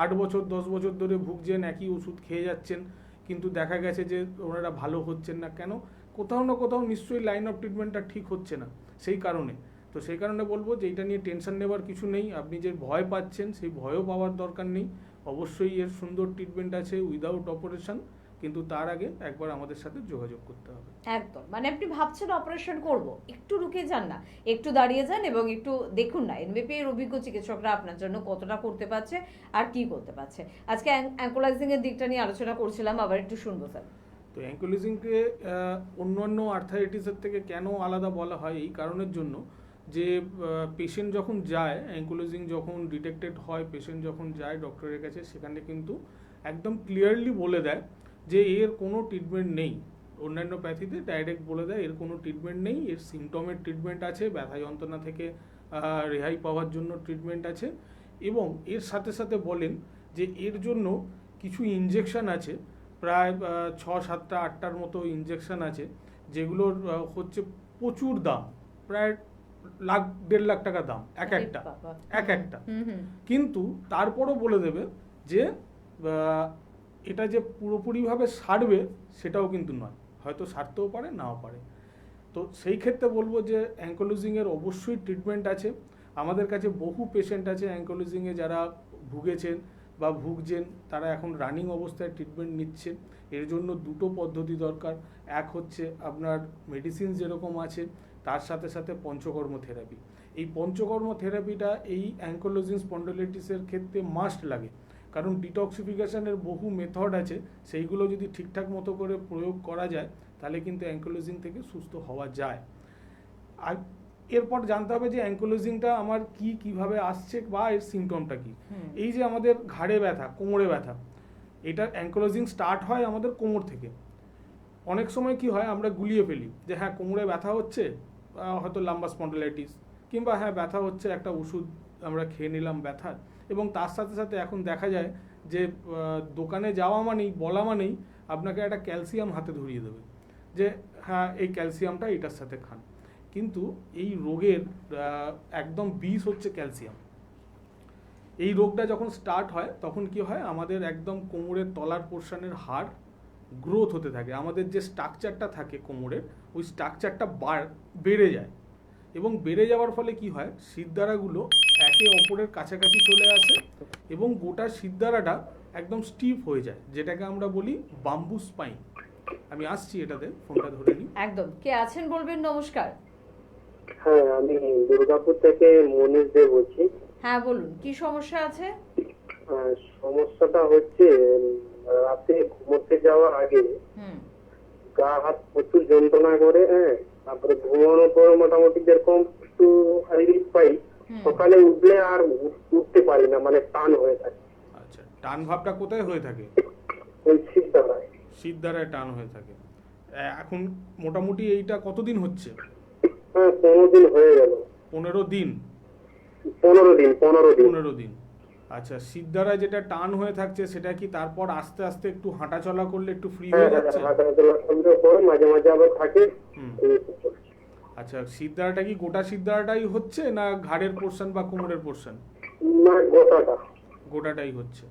8 বছর 10 বছর ধরে ভুগছেন, একই ওষুধ খেয়ে যাচ্ছেন, কিন্তু দেখা গেছে যে ওনারা ভালো হচ্ছেন না। কেন? কোথাও না কোথাও নিশ্চয়ই লাইন অফ ট্রিটমেন্টটা ঠিক হচ্ছে না, সেই কারণে। তো সেই কারণে বলবো যে এটা নিয়ে টেনশন নেবার কিছু নেই। আপনি যে ভয় পাচ্ছেন সেই ভয়ও পাওয়ার দরকার নেই। অবশ্যই এর সুন্দর ট্রিটমেন্ট আছে উইদাউট অপারেশন, কিন্তু তার আগে একবার আমাদের সাথে যোগাযোগ করতে হবে। একদম, মানে আপনি ভাবছেন অপারেশন করব, একটু রুকে যান না, একটু দাঁড়িয়ে যান এবং একটু দেখুন না এনবিপি এর অভিজ্ঞ চিকিৎসকরা আপনার জন্য কতটা করতে পারছে আর কি করতে পারছে। আজকে অ্যাঙ্কোলাইজিং এর দিকটা নিয়ে আলোচনা করছিলাম, আবার একটু শুনবো স্যার। তো অ্যাঙ্কোলাইজিংকে অন্যান্য আর্থারাইটিসের থেকে কেন আলাদা বলা হয়, এই কারণের জন্য যে পেশেন্ট যখন যায়, অ্যাঙ্কোলাইজিং যখন ডিটেক্টেড হয়, পেশেন্ট যখন যায় ডক্টরের কাছে, সেখানে কিন্তু একদম ক্লিয়ারলি বলে দেয় যে এর কোনো ট্রিটমেন্ট নেই। অন্যান্য প্যাথিতে ডাইরেক্ট বলে দেয় এর কোনো ট্রিটমেন্ট নেই, এর সিমটমের ট্রিটমেন্ট আছে, ব্যথা যন্ত্রণা থেকে রেহাই পাওয়ার জন্য ট্রিটমেন্ট আছে, এবং এর সাথে সাথে বলেন যে এর জন্য কিছু ইনজেকশন আছে, প্রায় 6, 7, 8টার মতো ইনজেকশন আছে, যেগুলোর হচ্ছে প্রচুর দাম, প্রায় 1.5 লাখ টাকা দাম এক একটা। কিন্তু তারপরও বলে দেবে যে এটা যে পুরোপুরিভাবে সারবে সেটাও কিন্তু নয়, হয়তো সারতেও পারে নাও পারে। তো সেই ক্ষেত্রে বলবো যে অ্যাঙ্কোলাইজিংয়ের অবশ্যই ট্রিটমেন্ট আছে। আমাদের কাছে বহু পেশেন্ট আছে অ্যাঙ্কোলাইজিংয়ে যারা ভুগেছেন বা ভুগছেন, তারা এখন রানিং অবস্থায় ট্রিটমেন্ট নিচ্ছেন। এর জন্য দুটো পদ্ধতি দরকার, এক হচ্ছে আপনার মেডিসিন যেরকম আছে তার সাথে সাথে পঞ্চকর্ম থেরাপি। এই পঞ্চকর্ম থেরাপিটা এই অ্যাঙ্কোলজিং স্পন্ডাইলিটিসের ক্ষেত্রে মাস্ট লাগে, কারণ ডিটক্সিফিকেশনের বহু মেথড আছে, সেইগুলো যদি ঠিকঠাক মতো করে প্রয়োগ করা যায় তাহলে কিন্তু অ্যাঙ্কোলজিং থেকে সুস্থ হওয়া যায়। আর এরপর জানতে হবে যে অ্যাঙ্কোলজিংটা আমার কিভাবে আসছে বা এর সিমটমটা কি। এই যে আমাদের ঘাড়ে ব্যথা, কোমরে ব্যথা, এটা অ্যাঙ্কোলজিং স্টার্ট হয় আমাদের কোমর থেকে। অনেক সময় কি হয়, আমরা গুলিয়ে ফেলি যে হ্যাঁ কোমরে ব্যথা হচ্ছে, হয়তো লাম্বার স্পন্ডাইলিটিস, কিংবা হ্যাঁ ব্যথা হচ্ছে, একটা ওষুধ আমরা খেয়ে নিলাম ব্যথার, এবং তার সাথে সাথে এখন দেখা যায় যে দোকানে যাওয়া মানেই, বলা মানেই আপনাকে একটা ক্যালসিয়াম হাতে ধরিয়ে দেবে যে হ্যাঁ এই ক্যালসিয়ামটা এটার সাথে খান। কিন্তু এই রোগের একদম বিষ হচ্ছে ক্যালসিয়াম। এই রোগটা যখন স্টার্ট হয় তখন কি হয়, আমাদের একদম কোমরের তলার পোর্শনের হাড় গ্রোথ হতে থাকে, আমাদের যে স্ট্রাকচারটা থাকে কোমরের ওই স্ট্রাকচারটা বেড়ে যায়, এবং বেড়ে যাওয়ার ফলে কি হয়, শিরদাঁড়াগুলো একে অপরের কাছাকাছি চলে আসে এবং গোটা শিরদাঁড়াটা একদম স্টিফ হয়ে যায়, যেটাকে আমরা বলি বাম্বু স্পাইন। আমি আসছি এটাতে, ফোনটা ধরে নিই। একদম, কে আছেন বলবেন। নমস্কার। হ্যাঁ, আমি দুর্গাপুর থেকে মনীষ দে বলছি। হ্যাঁ বলুন, কি সমস্যা আছে? সমস্যাটা হচ্ছে রাতে ঘুমোতে যাওয়ার আগে গা হাত প্রচুর যন্ত্রণা করে, হ্যাঁ, তারপরে ঘুমানোর পর মোটামুটি যেরকম একটু রিলিফ পাই, সকালে উঠলে আর উঠতে পারি না, মানে টান হয়ে থাকে। আচ্ছা, টান ভাবটা কোথায় হয়ে থাকে? ওই শিরদাঁড়ায়। শিরদাঁড়ায় টান হয়ে থাকে। এখন মোটামুটি এইটা কতদিন হচ্ছে? হ্যাঁ, 15 দিন হয়ে গেল। 15 দিন? 15 দিন। আচ্ছা, শিরদাঁড়ায় যেটা টান হয়ে থাকছে সেটা কি তারপর আস্তে আস্তে একটু হাঁটাচলা করলে একটু ফ্রি হয়ে যাচ্ছে? হাঁটাচলা করলে পরে মাঝে মাঝে আবার থাকে। আচ্ছা, শিরদাঁড়াটা কি গোটা শিরদাঁড়াটাই হচ্ছে না ঘাড়ের পোর্শন বা কোমরের পোর্শন? না, গোটাটাই হচ্ছে।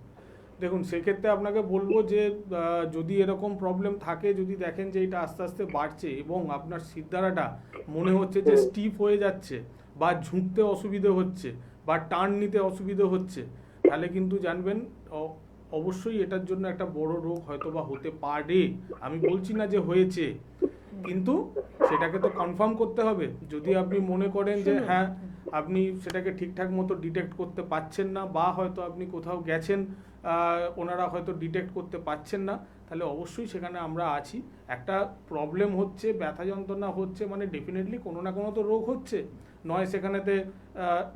দেখুন, সেক্ষেত্রে আপনাকে বলবো যে যদি এরকম প্রবলেম থাকে, যদি দেখেন যে এটা আস্তে আস্তে বাড়ছে এবং আপনার শিরদাঁড়াটা মনে হচ্ছে যে স্টিফ হয়ে যাচ্ছে, বা ঝুঁকতে অসুবিধে হচ্ছে, বা টান নিতে অসুবিধে হচ্ছে, তাহলে কিন্তু জানবেন অবশ্যই এটার জন্য একটা বড় রোগ হয়তো বা হতে পারে। আমি বলছি না যে হয়েছে, কিন্তু সেটাকে তো কনফার্ম করতে হবে। যদি আপনি মনে করেন যে হ্যাঁ আপনি সেটাকে ঠিকঠাক মতো ডিটেক্ট করতে পারছেন না, বা হয়তো আপনি কোথাও গেছেন ওনারা হয়তো ডিটেক্ট করতে পারছেন না, তাহলে অবশ্যই সেখানে আমরা আছি। একটা প্রবলেম হচ্ছে, ব্যথা যন্ত্রণা হচ্ছে, মানে ডেফিনেটলি কোনো না কোনো তো রোগ হচ্ছে, নয় সেখানেতে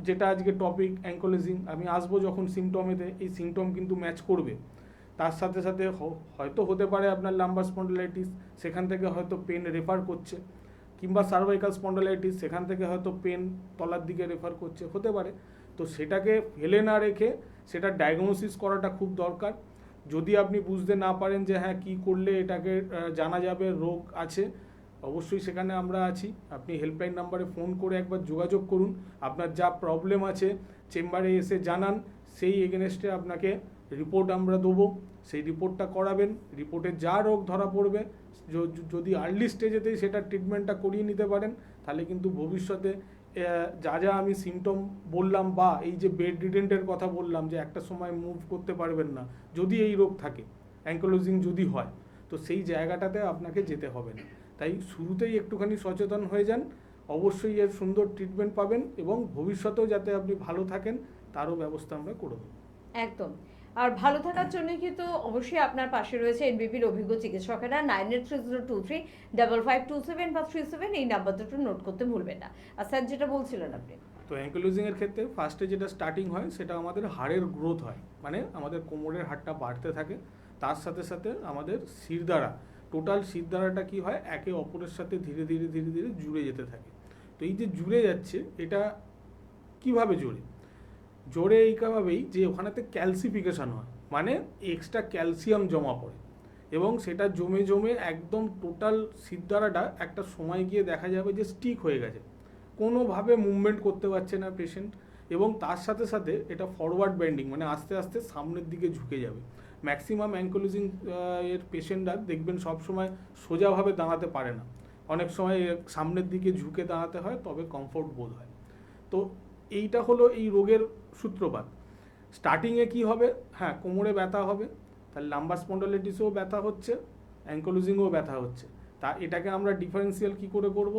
যেটা আজকে টপিক অ্যাঙ্কোলজিং, আমি আসবো যখন সিমটমেতে, এই সিমটম কিন্তু ম্যাচ করবে। তার সাথে সাথে হয়তো হতে পারে আপনার লাম্বার স্পন্ডাইলিটিস, সেখান থেকে হয়তো পেন রেফার করছে, কিংবা সার্ভাইকাল স্পন্ডাইলিটিস, সেখান থেকে হয়তো পেন তলার দিকে রেফার করছে, হতে পারে। তো সেটাকে ফেলে না রেখে সেটা ডায়াগনোসিস করাটা খুব দরকার। যদি আপনি বুঝতে না পারেন যে হ্যাঁ কী করলে এটাকে জানা যাবে রোগ আছে, অবশ্যই সেখানে আমরা আছি। আপনি হেল্পলাইন নাম্বারে ফোন করে একবার যোগাযোগ করুন, আপনার যা প্রবলেম আছে চেম্বারে এসে জানান, সেই এগেনস্টে আপনাকে রিপোর্ট আমরা দেবো, সেই রিপোর্টটা করাবেন। রিপোর্টে যা রোগ ধরা পড়বে, যদি আর্লি স্টেজেতেই সেটা ট্রিটমেন্টটা করিয়ে নিতে পারেন, তাহলে কিন্তু ভবিষ্যতে যা যা আমি সিমটম বললাম, বা এই যে বেড রিডেন্টের কথা বললাম যে একটা সময় মুভ করতে পারবেন না, যদি এই রোগ থাকে, অ্যাঙ্কোলজিং যদি হয়, তো সেই জায়গাটাতে আপনাকে যেতে হবে না। তাই শুরুতেই একটুখানি সচেতন হয়ে যান, অবশ্যই এর সুন্দর ট্রিটমেন্ট পাবেন, এবং ভবিষ্যতেও যাতে আপনি ভালো থাকেন তারও ব্যবস্থা আমরা করে দেবো। একদম। আর ভালো থাকার জন্য কিন্তু অবশ্যই আপনার পাশে রয়েছে এনবিপির অভিজ্ঞ চিকিৎসকেরা। 9830235527 বা 37 এই নাম্বার দুটো নোট করতে ভুলবেন না। আর স্যার যেটা বলছিলেন আপনি, তো অ্যাঙ্কোলজিংয়ের ক্ষেত্রে ফার্স্টে যেটা স্টার্টিং হয় সেটা আমাদের হাড়ের গ্রোথ হয়, মানে আমাদের কোমরের হাড়টা বাড়তে থাকে, তার সাথে সাথে আমাদের শিরদাঁড়া, টোটাল শিরদাঁড়াটা কি হয়, একে অপরের সাথে ধীরে ধীরে ধীরে ধীরে জুড়ে যেতে থাকে। তো এই যে জুড়ে যাচ্ছে, এটা কিভাবে জোরে এইভাবেই যে ওখানেতে ক্যালসিফিকেশন হয়, মানে এক্সট্রা ক্যালসিয়াম জমা পড়ে, এবং সেটা জমে জমে একদম টোটাল শিরদাঁড়াটা একটা সময় গিয়ে দেখা যাবে যে স্টিক হয়ে গেছে, কোনোভাবে মুভমেন্ট করতে পারছে না পেশেন্ট, এবং তার সাথে সাথে এটা ফরওয়ার্ড বেন্ডিং, মানে আস্তে আস্তে সামনের দিকে ঝুঁকে যাবে। ম্যাক্সিমাম অ্যাঙ্কোলজিং এর পেশেন্টরা দেখবেন সবসময় সোজাভাবে দাঁড়াতে পারে না, অনেক সময় সামনের দিকে ঝুঁকে দাঁড়াতে হয়, তবে কমফোর্ট বোধ হয়। তো এইটা হলো এই রোগের সূত্রপাত। স্টার্টিংয়ে কি হবে, হ্যাঁ কোমরে ব্যথা হবে, তাহলে লাম্বার স্পন্ডাইলিটিসেও ব্যথা হচ্ছে, অ্যাঙ্কোলজিংও ব্যথা হচ্ছে। তা এটাকে আমরা ডিফারেন্সিয়াল কি করে করব,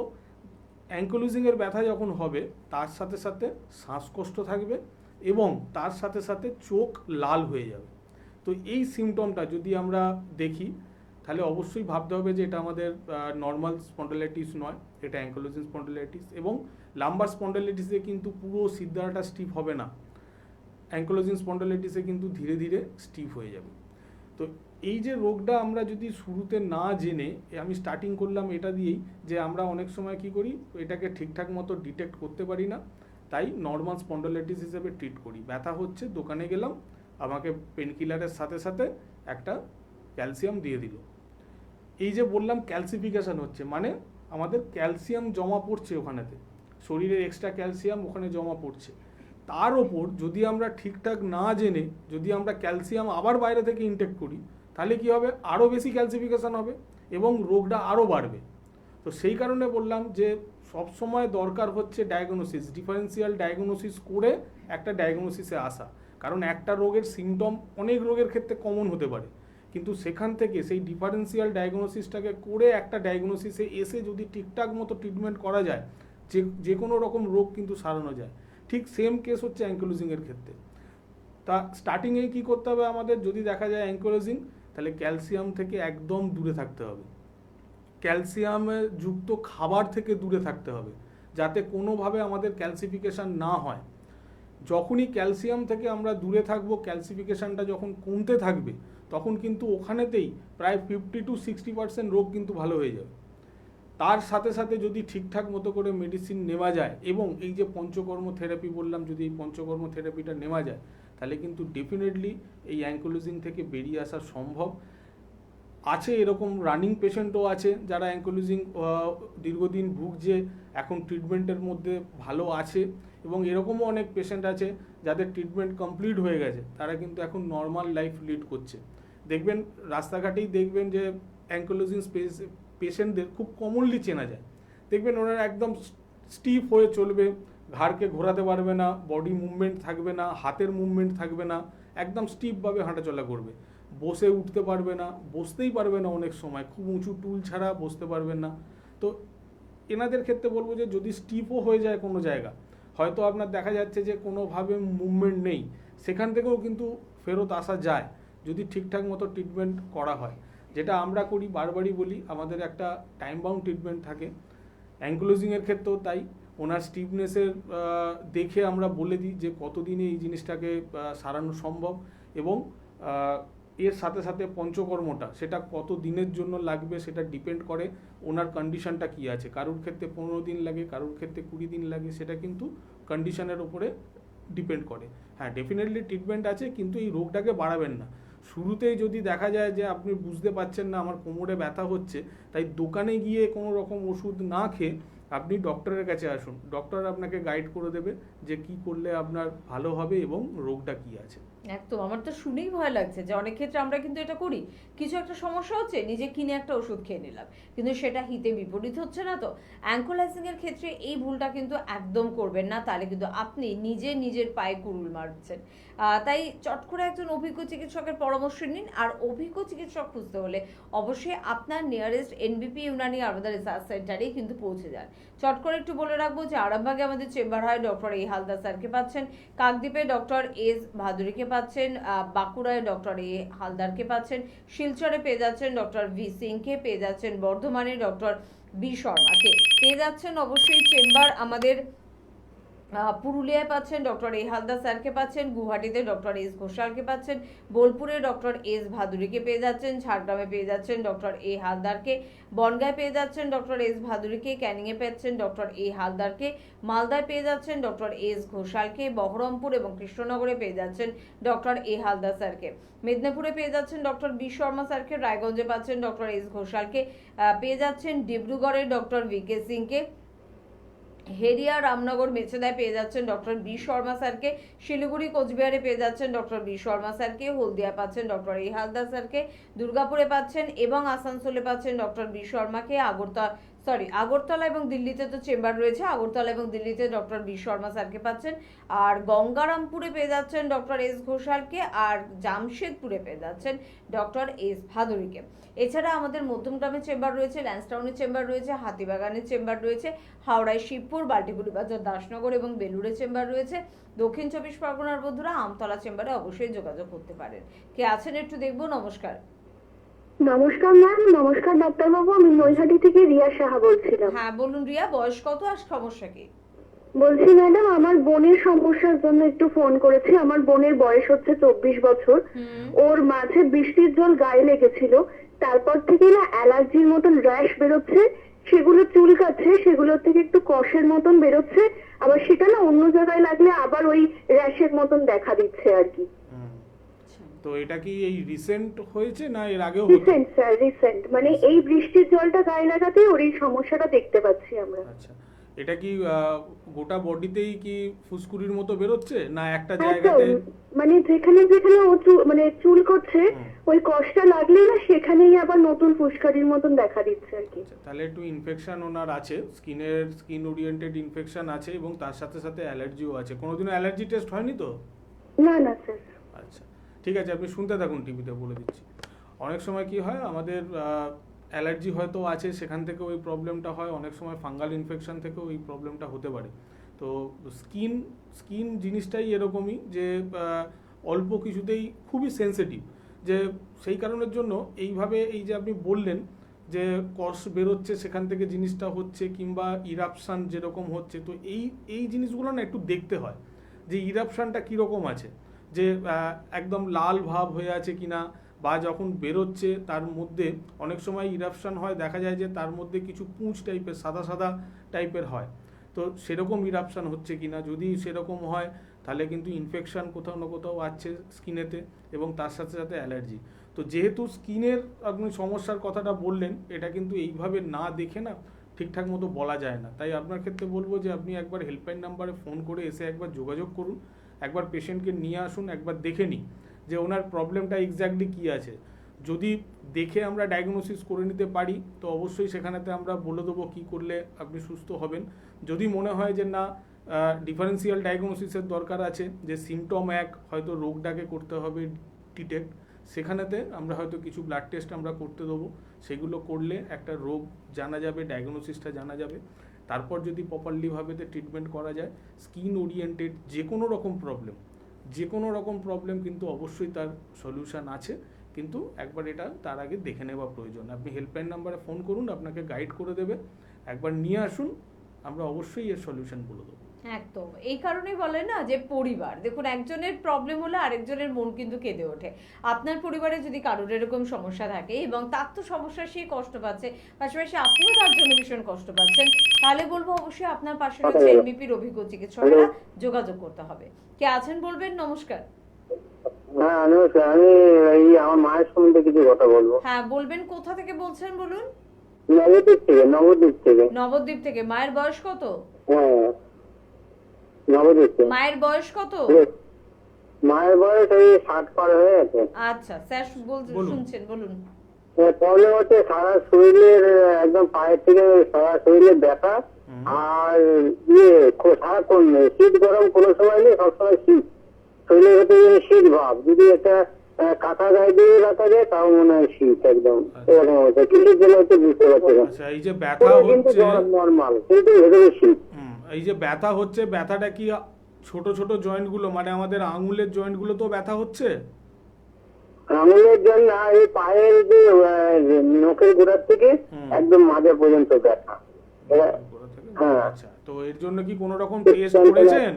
অ্যাঙ্কোলজিংয়ের ব্যথা যখন হবে তার সাথে সাথে শ্বাসকষ্ট থাকবে এবং তার সাথে সাথে চোখ লাল হয়ে যাবে। তো এই সিমটমটা যদি আমরা দেখি তাহলে অবশ্যই ভাবতে হবে যে এটা আমাদের নর্মাল স্পন্ডালাইটিস নয়, এটা অ্যাঙ্কোলজিং স্পন্ডালাইটিস। এবং লাম্বার স্পন্ডালাইটিসে কিন্তু পুরো সিদ্ধাটা স্টিফ হবে না, অ্যাঙ্কোলজিং স্পন্ডালাইটিসে কিন্তু ধীরে ধীরে স্টিফ হয়ে যাবে। তো এই যে রোগটা আমরা যদি শুরুতে না জেনে, আমি স্টার্টিং করলাম এটা দিয়েই যে আমরা অনেক সময় কি করি, এটাকে ঠিকঠাক মতো ডিটেক্ট করতে পারি না, তাই নর্মাল স্পন্ডালাইটিস হিসেবে ট্রিট করি। ব্যথা হচ্ছে, দোকানে গেলাম, আমাকে পেনকিলারের সাথে সাথে একটা ক্যালসিয়াম দিয়ে দিল। এই যে বললাম ক্যালসিফিকেশন হচ্ছে, মানে আমাদের ক্যালসিয়াম জমা পড়ছে ওখানেতে, শরীরের এক্সট্রা ক্যালসিয়াম ওখানে জমা পড়ছে। তার ওপর যদি আমরা ঠিকঠাক না জেনে যদি আমরা ক্যালসিয়াম আবার বাইরে থেকে ইনটেক করি, তাহলে কি হবে, আরও বেশি ক্যালসিফিকেশন হবে এবং রোগটা আরও বাড়বে। তো সেই কারণে বললাম যে সবসময় দরকার হচ্ছে ডায়াগনোসিস, ডিফারেন্সিয়াল ডায়াগনোসিস করে একটা ডায়াগনোসিসে আসা। কারণ একটা রোগের সিমটম অনেক রোগের ক্ষেত্রে কমন হতে পারে, কিন্তু সেখান থেকে সেই ডিফারেন্সিয়াল ডায়াগনোসিসটাকে করে একটা ডায়াগনোসিসে এসে যদি ঠিকঠাক মতো ট্রিটমেন্ট করা যায়, যে কোনো রকম রোগ কিন্তু সারানো যায়। ঠিক সেম কেস হচ্ছে অ্যাঙ্কোলজিংয়ের ক্ষেত্রে। তা স্টার্টিংয়েই কী করতে হবে আমাদের, যদি দেখা যায় অ্যাঙ্কোলজিং, তাহলে ক্যালসিয়াম থেকে একদম দূরে থাকতে হবে, ক্যালসিয়ামে যুক্ত খাবার থেকে দূরে থাকতে হবে, যাতে কোনোভাবে আমাদের ক্যালসিফিকেশান না হয়। যখনই ক্যালসিয়াম থেকে আমরা দূরে থাকবো, ক্যালসিফিকেশানটা যখন কমতে থাকবে, তখন কিন্তু ওখানেতেই প্রায় 50 to 60% রোগ কিন্তু ভালো হয়ে যাবে। তার সাথে সাথে যদি ঠিকঠাক মতো করে মেডিসিন নেওয়া যায় এবং এই যে পঞ্চকর্ম থেরাপি বললাম, যদি এই পঞ্চকর্ম থেরাপিটা নেওয়া যায়, তাহলে কিন্তু ডেফিনেটলি এই অ্যাঙ্কোলজিং থেকে বেরিয়ে আসা সম্ভব। আছে এরকম রানিং পেশেন্টও আছে যারা অ্যাঙ্কোলজিং দীর্ঘদিন ভুগছে, এখন ট্রিটমেন্টের মধ্যে ভালো আছে, এবং এরকমও অনেক পেশেন্ট আছে যাদের ট্রিটমেন্ট কমপ্লিট হয়ে গেছে, তারা কিন্তু এখন নর্মাল লাইফ লিড করছে। দেখবেন রাস্তাঘাটেই দেখবেন যে অ্যাঙ্কোলজিং পেশেন্টদের খুব কমনলি চেনা যায়। দেখবেন ওনারা একদম স্টিফ হয়ে চলবে, ঘাড়কে ঘোরাতে পারবে না, বডি মুভমেন্ট থাকবে না, হাতের মুভমেন্ট থাকবে না, একদম স্টিফভাবে হাঁটাচলা করবে, বসে উঠতে পারবে না, বসতেই পারবে না, অনেক সময় খুব উঁচু টুল ছাড়া বসতে পারবেন না। তো এনাদের ক্ষেত্রে বলবো যে যদি স্টিফও হয়ে যায় কোনো জায়গা, হয়তো আপনার দেখা যাচ্ছে যে কোনোভাবে মুভমেন্ট নেই, সেখান থেকেও কিন্তু ফেরত আসা যায় যদি ঠিকঠাক মতো ট্রিটমেন্ট করা হয়। যেটা আমরা করি, বারবারই বলি, আমাদের একটা টাইম বাউন্ড ট্রিটমেন্ট থাকে। অ্যাঙ্কোলজিংয়ের ক্ষেত্রেও তাই, ওনার স্টিফনেসের দেখে আমরা বলে দিই যে কতদিনে এই জিনিসটাকে সারানো সম্ভব, এবং এর সাথে সাথে পঞ্চকর্মটা সেটা কত দিনের জন্য লাগবে সেটা ডিপেন্ড করে ওনার কন্ডিশনটা কী আছে। কারোর ক্ষেত্রে 15 দিন লাগে, কারোর ক্ষেত্রে 20 দিন লাগে, সেটা কিন্তু কন্ডিশনের উপরে ডিপেন্ড করে। হ্যাঁ, ডেফিনেটলি ট্রিটমেন্ট আছে, কিন্তু এই রোগটাকে বাড়াবেন না। শুরুতেই যদি দেখা যায় যে আপনি বুঝতে পারছেন না আমার কোমরে ব্যথা হচ্ছে, তাই দোকানে গিয়ে কোনো রকম ওষুধ না খেয়ে আপনি ডক্টরের কাছে আসুন, ডক্টর আপনাকে গাইড করে দেবে যে কি করলে আপনার ভালো হবে এবং রোগটা কি আছে। একদম, আমার তো শুনেই ভয় লাগছে যে অনেক ক্ষেত্রে আমরা কিন্তু এটা করি, কিছু একটা সমস্যা হচ্ছে, নিজে কিনে একটা ওষুধ খেয়ে নিলাম, কিন্তু সেটা হিতে বিপরীত হচ্ছে না। তো অ্যাঙ্কোলাইজিংয়ের ক্ষেত্রে এই ভুলটা কিন্তু একদম করবেন না, তাহলে কিন্তু আপনি নিজের পায়ে কুড়ুল মারছেন। তাই চট করে একজন অভিজ্ঞ চিকিৎসকের পরামর্শ নিন। আর অভিজ্ঞ চিকিৎসক খুঁজতে হলে অবশ্যই আপনার nearest NBP Unani Ayurveda research সেন্টারেই কিন্তু পৌঁছে যান। চট করে একটু বলে রাখবো যে আরামবাগে আমাদের চেম্বার হয় ডক্টর এ হালদার স্যারকে পাচ্ছেন, কাকদ্বীপে ডক্টর এস ভাদুরীকে পাচ্ছেন, বাঁকুড়ায় ডক্টর এ হালদারকে পাচ্ছেন, শিলচরে পেয়ে যাচ্ছেন ডক্টর ভি সিংকে, পেয়ে যাচ্ছেন বর্ধমানে ডক্টর বি শর্মাকে, পেয়ে যাচ্ছেন অবশ্যই চেম্বার আমাদের পুরুলিয়ায় পাচ্ছেন ডক্টর এ হালদার স্যারকে পাচ্ছেন, গুয়াহাটিতে ডক্টর এস ঘোষালকে পাচ্ছেন, বোলপুরে ডক্টর এস ভাদুরীকে পেয়ে যাচ্ছেন, ঝাড়গ্রামে পেয়ে যাচ্ছেন ডক্টর এ হালদারকে, বনগাঁয় পেয়ে যাচ্ছেন ডক্টর এস ভাদুরীকে, ক্যানিংয়ে পাচ্ছেন ডক্টর এ হালদারকে, মালদায় পেয়ে যাচ্ছেন ডক্টর এস ঘোষালকে, বহরমপুর এবং কৃষ্ণনগরে পেয়ে যাচ্ছেন ডক্টর এ হালদার স্যারকে, মেদিনীপুরে পেয়ে যাচ্ছেন ডক্টর বি শর্মা স্যারকে, রায়গঞ্জে পাচ্ছেন ডক্টর এস ঘোষালকে, পেয়ে যাচ্ছেন ডিব্রুগড়ে ডক্টর ভি কে সিংকে, হেরিয়া রামনগর মেছেদায় পেয়ে যাচ্ছেন ডক্টর বি শর্মা স্যারকে, শিলিগুড়ি কোচবিহারে পেয়ে যাচ্ছেন ডক্টর বি শর্মা স্যারকে, হলদিয়া পাচ্ছেন ডক্টর এ হালদার স্যারকে, দুর্গাপুরে পাচ্ছেন এবং আসানসোলে পাচ্ছেন ডক্টর বি শর্মাকে, আগরতলা আগরতলা এবং দিল্লিতে তো চেম্বার রয়েছে। আগরতলা এবং দিল্লিতে ডক্টর বি শর্মা স্যারকে পাচ্ছেন, আর গঙ্গারামপুরে পেয়ে যাচ্ছেন ডক্টর এস ঘোষালকে, আর জামশেদপুরে পেয়ে যাচ্ছেন ডক্টর এস ভাদুরীকে। এছাড়া আমাদের মধ্যমগ্রামের চেম্বার রয়েছে, ল্যান্সটাউনের চেম্বার রয়েছে, হাতিবাগানের চেম্বার রয়েছে, হাওড়ায় শিবপুর, বাল্টিগুড়ি বাজার, দাসনগর এবং বেলুড়ে চেম্বার রয়েছে। দক্ষিণ 24 পরগনার বন্ধুরা আমতলা চেম্বারে অবশ্যই যোগাযোগ করতে পারেন। কে আছেন একটু দেখবো। নমস্কার। নমস্কার ম্যাম। নমস্কার ডাক্তারবাবু, আমি নৈহাটি থেকে রিয়া সাহা বলছিলাম। হ্যাঁ বলুন রিয়া, বয়স কত আর সমস্যা কি? বলছি ম্যাডাম, আমার বোনের সমস্যার জন্য একটু ফোন করেছি। আমার বোনের বয়স হচ্ছে 24 বছর। ওর মাঝে বৃষ্টির জল গায়ে লেগেছিল, তারপর থেকে না অ্যালার্জির মতন র্যাশ বেরোচ্ছে, সেগুলো চুলকাচ্ছে, সেগুলোর থেকে একটু কষের মতন বেরোচ্ছে, আবার সেটা না অন্য জায়গায় লাগলে আবার ওই র্যাশের মতন দেখা দিচ্ছে আর কি। তো এটা কি এই রিসেন্ট হয়েছে না এর আগেও? রিসেন্ট স্যার, রিসেন্ট, মানে এই বৃষ্টির জলটা গায়ে লাগাতে ওর এই সমস্যাটা দেখতে পাচ্ছি আমরা। আচ্ছা, এটা কি গোটা বডিতেই কি ফুসকুড়ির মতো বেরোচ্ছে না একটা জায়গাতে? মানে যেখানে যেখানে ও মানে চুল করছে ওই কষ্টটা লাগলেই না সেখানেই আবার নতুন ফুসকারির মতন দেখা দিচ্ছে আর কি। তাহলে একটু ইনফেকশন ওনার আছে, স্কিন ওরিয়েন্টেড ইনফেকশন আছে এবং তার সাথে সাথে অ্যালার্জিও আছে। কোনোদিনও অ্যালার্জি টেস্ট হয়নি তো? না না স্যার। আচ্ছা ঠিক আছে, আপনি শুনতে থাকুন, টিভিতে বলে দিচ্ছি। অনেক সময় কি হয়, আমাদের অ্যালার্জি হয়তো আছে, সেখান থেকে ওই প্রবলেমটা হয়। অনেক সময় ফাঙ্গাল ইনফেকশন থেকেও ওই প্রবলেমটা হতে পারে। তো স্কিন জিনিসটাই এরকমই যে অল্প কিছুতেই খুবই সেনসিটিভ, যে সেই কারণের জন্য এইভাবে এই যে আপনি বললেন যে কষ বেরোচ্ছে সেখান থেকে জিনিসটা হচ্ছে, কিংবা ইরাপশান যেরকম হচ্ছে, তো এই জিনিসগুলো না একটু দেখতে হয় যে ইরাপশানটা কীরকম আছে, যে একদম লাল ভাব হয়ে আছে কিনা, বা যখন বেরোচ্ছে তার মধ্যে অনেক সময় ইরাপশান হয়, দেখা যায় যে তার মধ্যে কিছু পুঁজ টাইপের সাদা সাদা টাইপের হয়, তো সেরকম ইরাপশান হচ্ছে কিনা। যদি সেরকম হয় তাহলে কিন্তু ইনফেকশান কোথাও না কোথাও আছে স্কিনেতে, এবং তার সাথে সাথে অ্যালার্জি। তো যেহেতু স্কিনের আপনি সমস্যার কথাটা বললেন, এটা কিন্তু এইভাবে না দেখে না ঠিকঠাক মতো বলা যায় না। তাই আপনার ক্ষেত্রে বলবো যে আপনি একবার হেল্পলাইন নাম্বারে ফোন করে এসে একবার যোগাযোগ করুন, একবার পেশেন্টকে নিয়ে আসুন, একবার দেখে নিই যে ওনার প্রবলেমটা এক্স্যাক্টলি কী আছে। যদি দেখে আমরা ডায়াগনোসিস করে নিতে পারি তো অবশ্যই সেখানেতে আমরা বলে দেবো কী করলে আপনি সুস্থ হবেন। যদি মনে হয় যে না ডিফারেন্সিয়াল ডায়াগনোসিসের দরকার আছে, যে সিমটম এক, হয়তো রোগটাকে করতে হবে ডিটেক্ট, সেখানেতে আমরা হয়তো কিছু ব্লাড টেস্ট আমরা করতে দেবো। সেগুলো করলে একটা রোগ জানা যাবে, ডায়াগনোসিসটা জানা যাবে। তারপর যদি প্রপারলিভাবে ট্রিটমেন্ট করা যায়, স্কিন ওরিয়েন্টেড যে কোনো রকম প্রবলেম কিন্তু অবশ্যই তার সলিউশন আছে, কিন্তু একবার এটা তার আগে দেখে নেওয়া প্রয়োজন। আপনি হেল্পলাইন নাম্বারে ফোন করুন, আপনাকে গাইড করে দেবে, একবার নিয়ে আসুন, আমরা অবশ্যই এর সলিউশন বলে দেবো। একদম, এই কারণেই বলে না যে পরিবার, দেখুন একজনের প্রবলেম হলে আরেকজনের মন কিন্তু কেঁদে ওঠে। আপনার পরিবারে যদি কারোর এরকম সমস্যা থাকে এবং তার তো সমস্যা, সে কষ্ট পাচ্ছে, পাশাপাশি আপনিও তার জন্য ভীষণ কষ্ট পাচ্ছেন, তাহলে বলবো অবশ্যই আপনার পাশে রয়েছে এনবিপির অভিজ্ঞ চিকিৎসকেরা, যোগাযোগ করতে হবে। কে আছেন বলবেন। নমস্কার। হ্যাঁ নমস্কার, আমি এই আমার মায়ের সম্বন্ধে কিছু কথা বলবো। হ্যাঁ বলবেন, কোথা থেকে বলছেন বলুন। নবদ্বীপ থেকে। মায়ের বয়স কত? হ্যাঁ নবদ্বীপ। মায়ের বয়স কত? মায়ের বয়স এই 60 পার হয়ে গেছে। আচ্ছা স্যার শুনছেন, বলুন। প্রবলেম হচ্ছে সারা শরীরের, একদম পায়ের থেকে সারা শরীরে ব্যথা, আর সারাক্ষণ শীত গরম কোনো সময় নেই, সবসময় শীত, শরীরের ভেতরে শীত ভাব। যদি একটা কাঁথা গায়ে দিয়ে রাখা যায় তাও মনে হয় শীত, একদম এরকম হচ্ছে। কিসের জন্য হচ্ছে বুঝতে পারছি না। এই যে ব্যথা হচ্ছে নরমাল, কিন্তু ভেতরে শীত। এই যে ব্যথা হচ্ছে, ব্যথাটা কি ছোট ছোট জয়েন্ট গুলো, মানে আমাদের আঙুলের জয়েন্ট গুলো তো ব্যথা হচ্ছে? আঙুলের জন্য এই পায়ের যে নখের গোড়ার থেকে একদম মাঝে পর্যন্ত ব্যথা। হ্যাঁ। আচ্ছা, তো এর জন্য কি কোনো রকম টেস্ট করেছেন?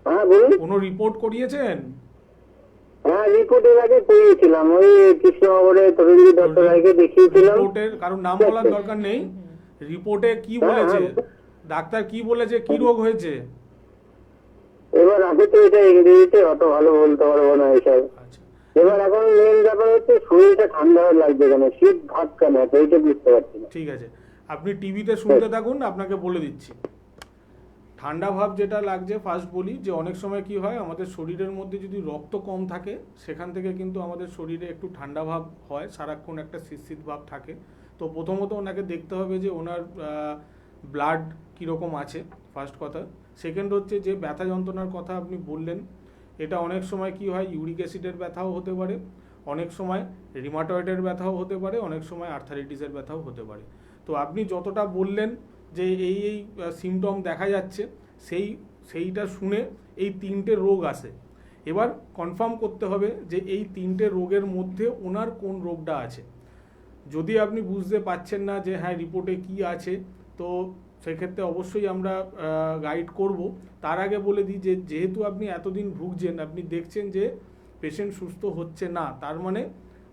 হ্যাঁ বলুন। কোনো রিপোর্ট করিয়েছেন? হ্যাঁ রিপোর্টের আগে করিয়েছিলাম, ওই কৃষ্ণনগরে তরুণী ডক্টর আগে দেখিয়েছিলাম। রিপোর্টের কারণ নাম বলার দরকার নেই, রিপোর্টে কি বলেছে ডাক্তার, কি বলেছে, কি রোগ হয়েছে? এবার আগে তো এটা ইংরেজিতে অত ভালো বলতে পারবো না এসব। এবার এখন মেন ব্যাপার হচ্ছে শরীরটা ঠান্ডা লাগছে কেন, শীত ভাব কেন, এইটা বুঝতে পারছি না। ঠিক আছে, আপনি টিভিতে শুনতে থাকুন, আপনাকে বলে দিচ্ছি। ঠান্ডা ভাব যেটা লাগছে, ফার্স্ট বলি যে অনেক সময় কি হয়, আমাদের শরীরের মধ্যে যদি রক্ত কম থাকে সেখান থেকে কিন্তু আমাদের শরীরে একটু ঠান্ডা ভাব হয়, সারাক্ষণ একটা শীত ভাব থাকে। তো প্রথমত ওনাকে দেখতে হবে যে ওনার ব্লাড কীরকম আছে, ফার্স্ট কথা। সেকেন্ড হচ্ছে যে ব্যথা যন্ত্রণার কথা আপনি বললেন, এটা অনেক সময় কি হয়, ইউরিক অ্যাসিডের ব্যথাও হতে পারে, অনেক সময় রিমাটয়েডের ব্যথাও হতে পারে, অনেক সময় আর্থারাইটিসের ব্যথাও হতে পারে। তো আপনি যতটা বললেন যে এই সিমটম দেখা যাচ্ছে, সেইটা শুনে এই 3টে রোগ আসে। এবার কনফার্ম করতে হবে যে এই 3টে রোগের মধ্যে ওনার কোন রোগটা আছে। যদি আপনি বুঝতে পারছেন না যে হ্যাঁ রিপোর্টে কি আছে, তো সেক্ষেত্রে অবশ্যই আমরা গাইড করব। তার আগে বলে দিই যে যেহেতু আপনি এতদিন ভুগছেন, আপনি দেখছেন যে পেশেন্ট সুস্থ হচ্ছে না, তার মানে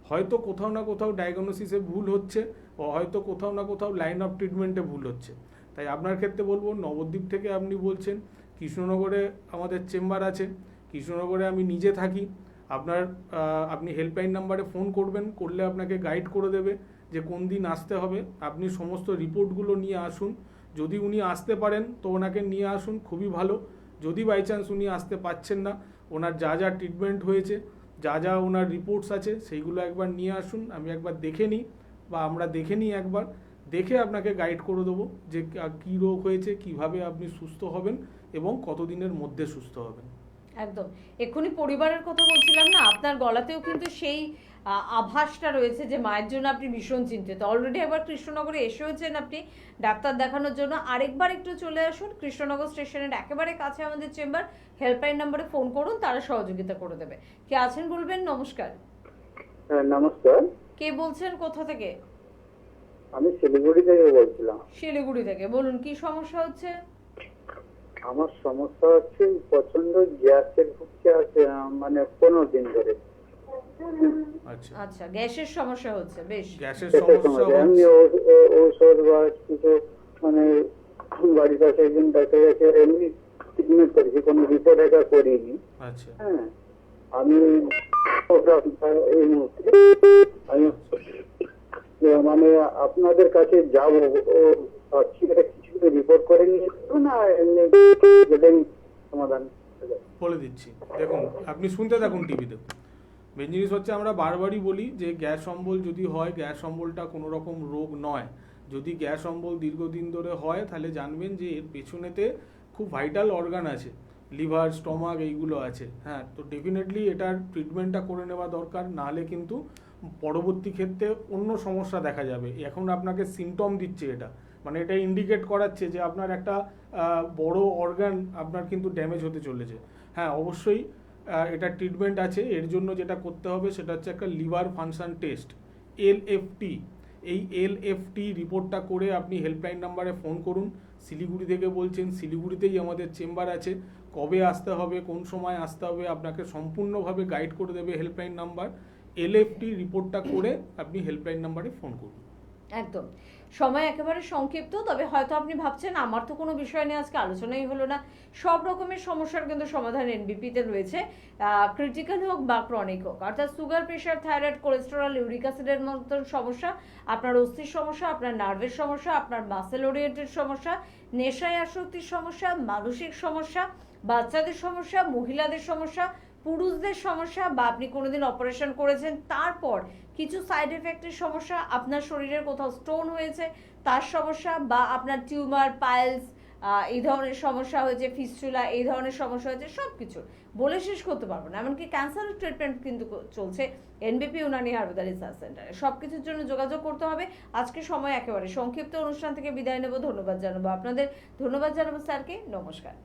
হয়তো কোথাও না কোথাও ডায়াগনোসিসে ভুল হচ্ছে, ও হয়তো কোথাও না কোথাও লাইন অফ ট্রিটমেন্টে ভুল হচ্ছে। তাই আপনার ক্ষেত্রে বলবো, নবদ্বীপ থেকে আপনি বলছেন, কৃষ্ণনগরে আমাদের চেম্বার আছে, কৃষ্ণনগরে আমি নিজে থাকি। আপনি হেল্পলাইন নাম্বারে ফোন করবেন, করলে আপনাকে গাইড করে দেবে যে কোন দিন আসতে হবে। আপনি সমস্ত রিপোর্টগুলো নিয়ে আসুন, যদি উনি আসতে পারেন তো ওনাকে নিয়ে আসুন, খুবই ভালো। যদি বাই চান্স উনি আসতে পারছেন না, ওনার যা যা ট্রিটমেন্ট হয়েছে, যা যা ওনার রিপোর্টস আছে সেইগুলো একবার নিয়ে আসুন, আমি একবার দেখে নিই বা আমরা দেখে নিই, একবার দেখে আপনাকে গাইড করে দেবো যে কী রোগ হয়েছে, কিভাবে আপনি সুস্থ হবেন এবং কতদিনের মধ্যে সুস্থ হবেন। একদম। এক্ষুনি পরিবারের কথা বলছিলাম না, আপনার গলাতেও কিন্তু সেই আভাসটা রয়েছে যে মায়ের জন্য আপনি ভীষণ চিন্তিত। অলরেডি একবার কৃষ্ণনগরে এসেওছেন আপনি ডাক্তার দেখানোর জন্য, আরেকবার একটু চলে আসুন, কৃষ্ণনগর স্টেশনের একেবারে কাছে আমাদের চেম্বার। হেল্পলাইন নাম্বারে ফোন করুন, তারা সহযোগিতা করে দেবে। কে আছেন বলবেন? নমস্কার। নমস্কার, কে বলছেন, কোথা থেকে? আমি শিলিগুড়ি থেকে বলছিলাম। শিলিগুড়ি থেকে বলুন, কি সমস্যা হচ্ছে? আমার সমস্যা হচ্ছে প্রচন্ড গ্যাসের ভুগছে আছে, মানে 15 দিন ধরে। আচ্ছা, গ্যাসের সমস্যা হচ্ছে। বেশ, গ্যাসের সমস্যা আমি ঔষধ বা কিছু মানে বাড়ির কাছে একজন ডাক্তার কাছে এমনি ট্রিটমেন্ট করেছি, কোনো রিপোর্ট এটা করিনি। আচ্ছা, হ্যাঁ, আমি এই মুহূর্তে মানে আপনাদের কাছে যাবো, কিছু রিপোর্ট করে নিয়ে না এমনি সমাধান বলে দিচ্ছি। দেখুন, আপনি শুনতে থাকুন টিভিতে। মেন জিনিস হচ্ছে, আমরা বারবারই বলি যে গ্যাস অম্বল যদি হয়, গ্যাস অম্বলটা কোনো রকম রোগ নয়। যদি গ্যাস অম্বল দীর্ঘদিন ধরে হয়, তাহলে জানবেন যে এর পেছনেতে খুব ভাইটাল অর্গান আছে, লিভার, স্টমাক এইগুলো আছে। হ্যাঁ, তো ডেফিনেটলি এটার ট্রিটমেন্টটা করে নেওয়া দরকার, নাহলে কিন্তু পরবর্তী ক্ষেত্রে অন্য সমস্যা দেখা যাবে। এখন আপনাকে সিমটম দিচ্ছে, এটা মানে এটা ইন্ডিকেট করাচ্ছে যে আপনার একটা বড় অর্গান আপনার কিন্তু ড্যামেজ হতে চলেছে। হ্যাঁ, অবশ্যই এটা ট্রিটমেন্ট আছে। এর জন্য যেটা করতে হবে সেটা হচ্ছে একটা লিভার ফাংশন টেস্ট, LFT। এই LFT রিপোর্টটা করে আপনি হেল্পলাইন নাম্বারে ফোন করুন। শিলিগুড়ি থেকে বলছেন, শিলিগুড়িতেই আমাদের চেম্বার আছে। কবে আসতে হবে, কোন সময় আসতে হবে, আপনাকে সম্পূর্ণভাবে গাইড করে দেবে হেল্পলাইন নাম্বার। LFT রিপোর্টটা করে আপনি হেল্পলাইন নাম্বারে ফোন করুন। একদম। সময় একেবারে সংক্ষিপ্ত, তবে হয়তো আপনি ভাবছেন আমার তো কোনো বিষয় নিয়ে আজকে আলোচনাই হলো না। সব রকমের সমস্যার কিন্তু সমাধান এনবিপিতে রয়েছে, ক্রিটিক্যাল হোক বা ক্রনিক হোক। অর্থাৎ sugar, pressure, thyroid, cholesterol, uric অ্যাসিডের মতন সমস্যা, আপনার অস্থির সমস্যা, আপনার নার্ভের সমস্যা, আপনার মাসেল ওরিয়েন্টেড সমস্যা, নেশায় আসক্তির সমস্যা, মানসিক সমস্যা, বাচ্চাদের সমস্যা, মহিলাদের সমস্যা, পুরুষদের সমস্যা, বা আপনি কোনোদিন অপারেশন করেছেন তারপর কিছু সাইড এফেক্টের সমস্যা, আপনার শরীরের কোথাও স্টোন হয়েছে তার সমস্যা, বা আপনার টিউমার, পাইলস এই ধরনের সমস্যা হয়েছে, ফিস্টুলা এই ধরনের সমস্যা হয়েছে, সব কিছু বলে শেষ করতে পারবো না। এমনকি ক্যান্সারের ট্রিটমেন্ট কিন্তু চলছে এনবিপি ইউনানি আয়ুর্বেদা রিসার্চ সেন্টারে। সব কিছুর জন্য যোগাযোগ করতে হবে। আজকে সময় একেবারে সংক্ষিপ্ত, অনুষ্ঠান থেকে বিদায় নেব। ধন্যবাদ জানাবো আপনাদের, ধন্যবাদ জানাবো স্যারকে। নমস্কার।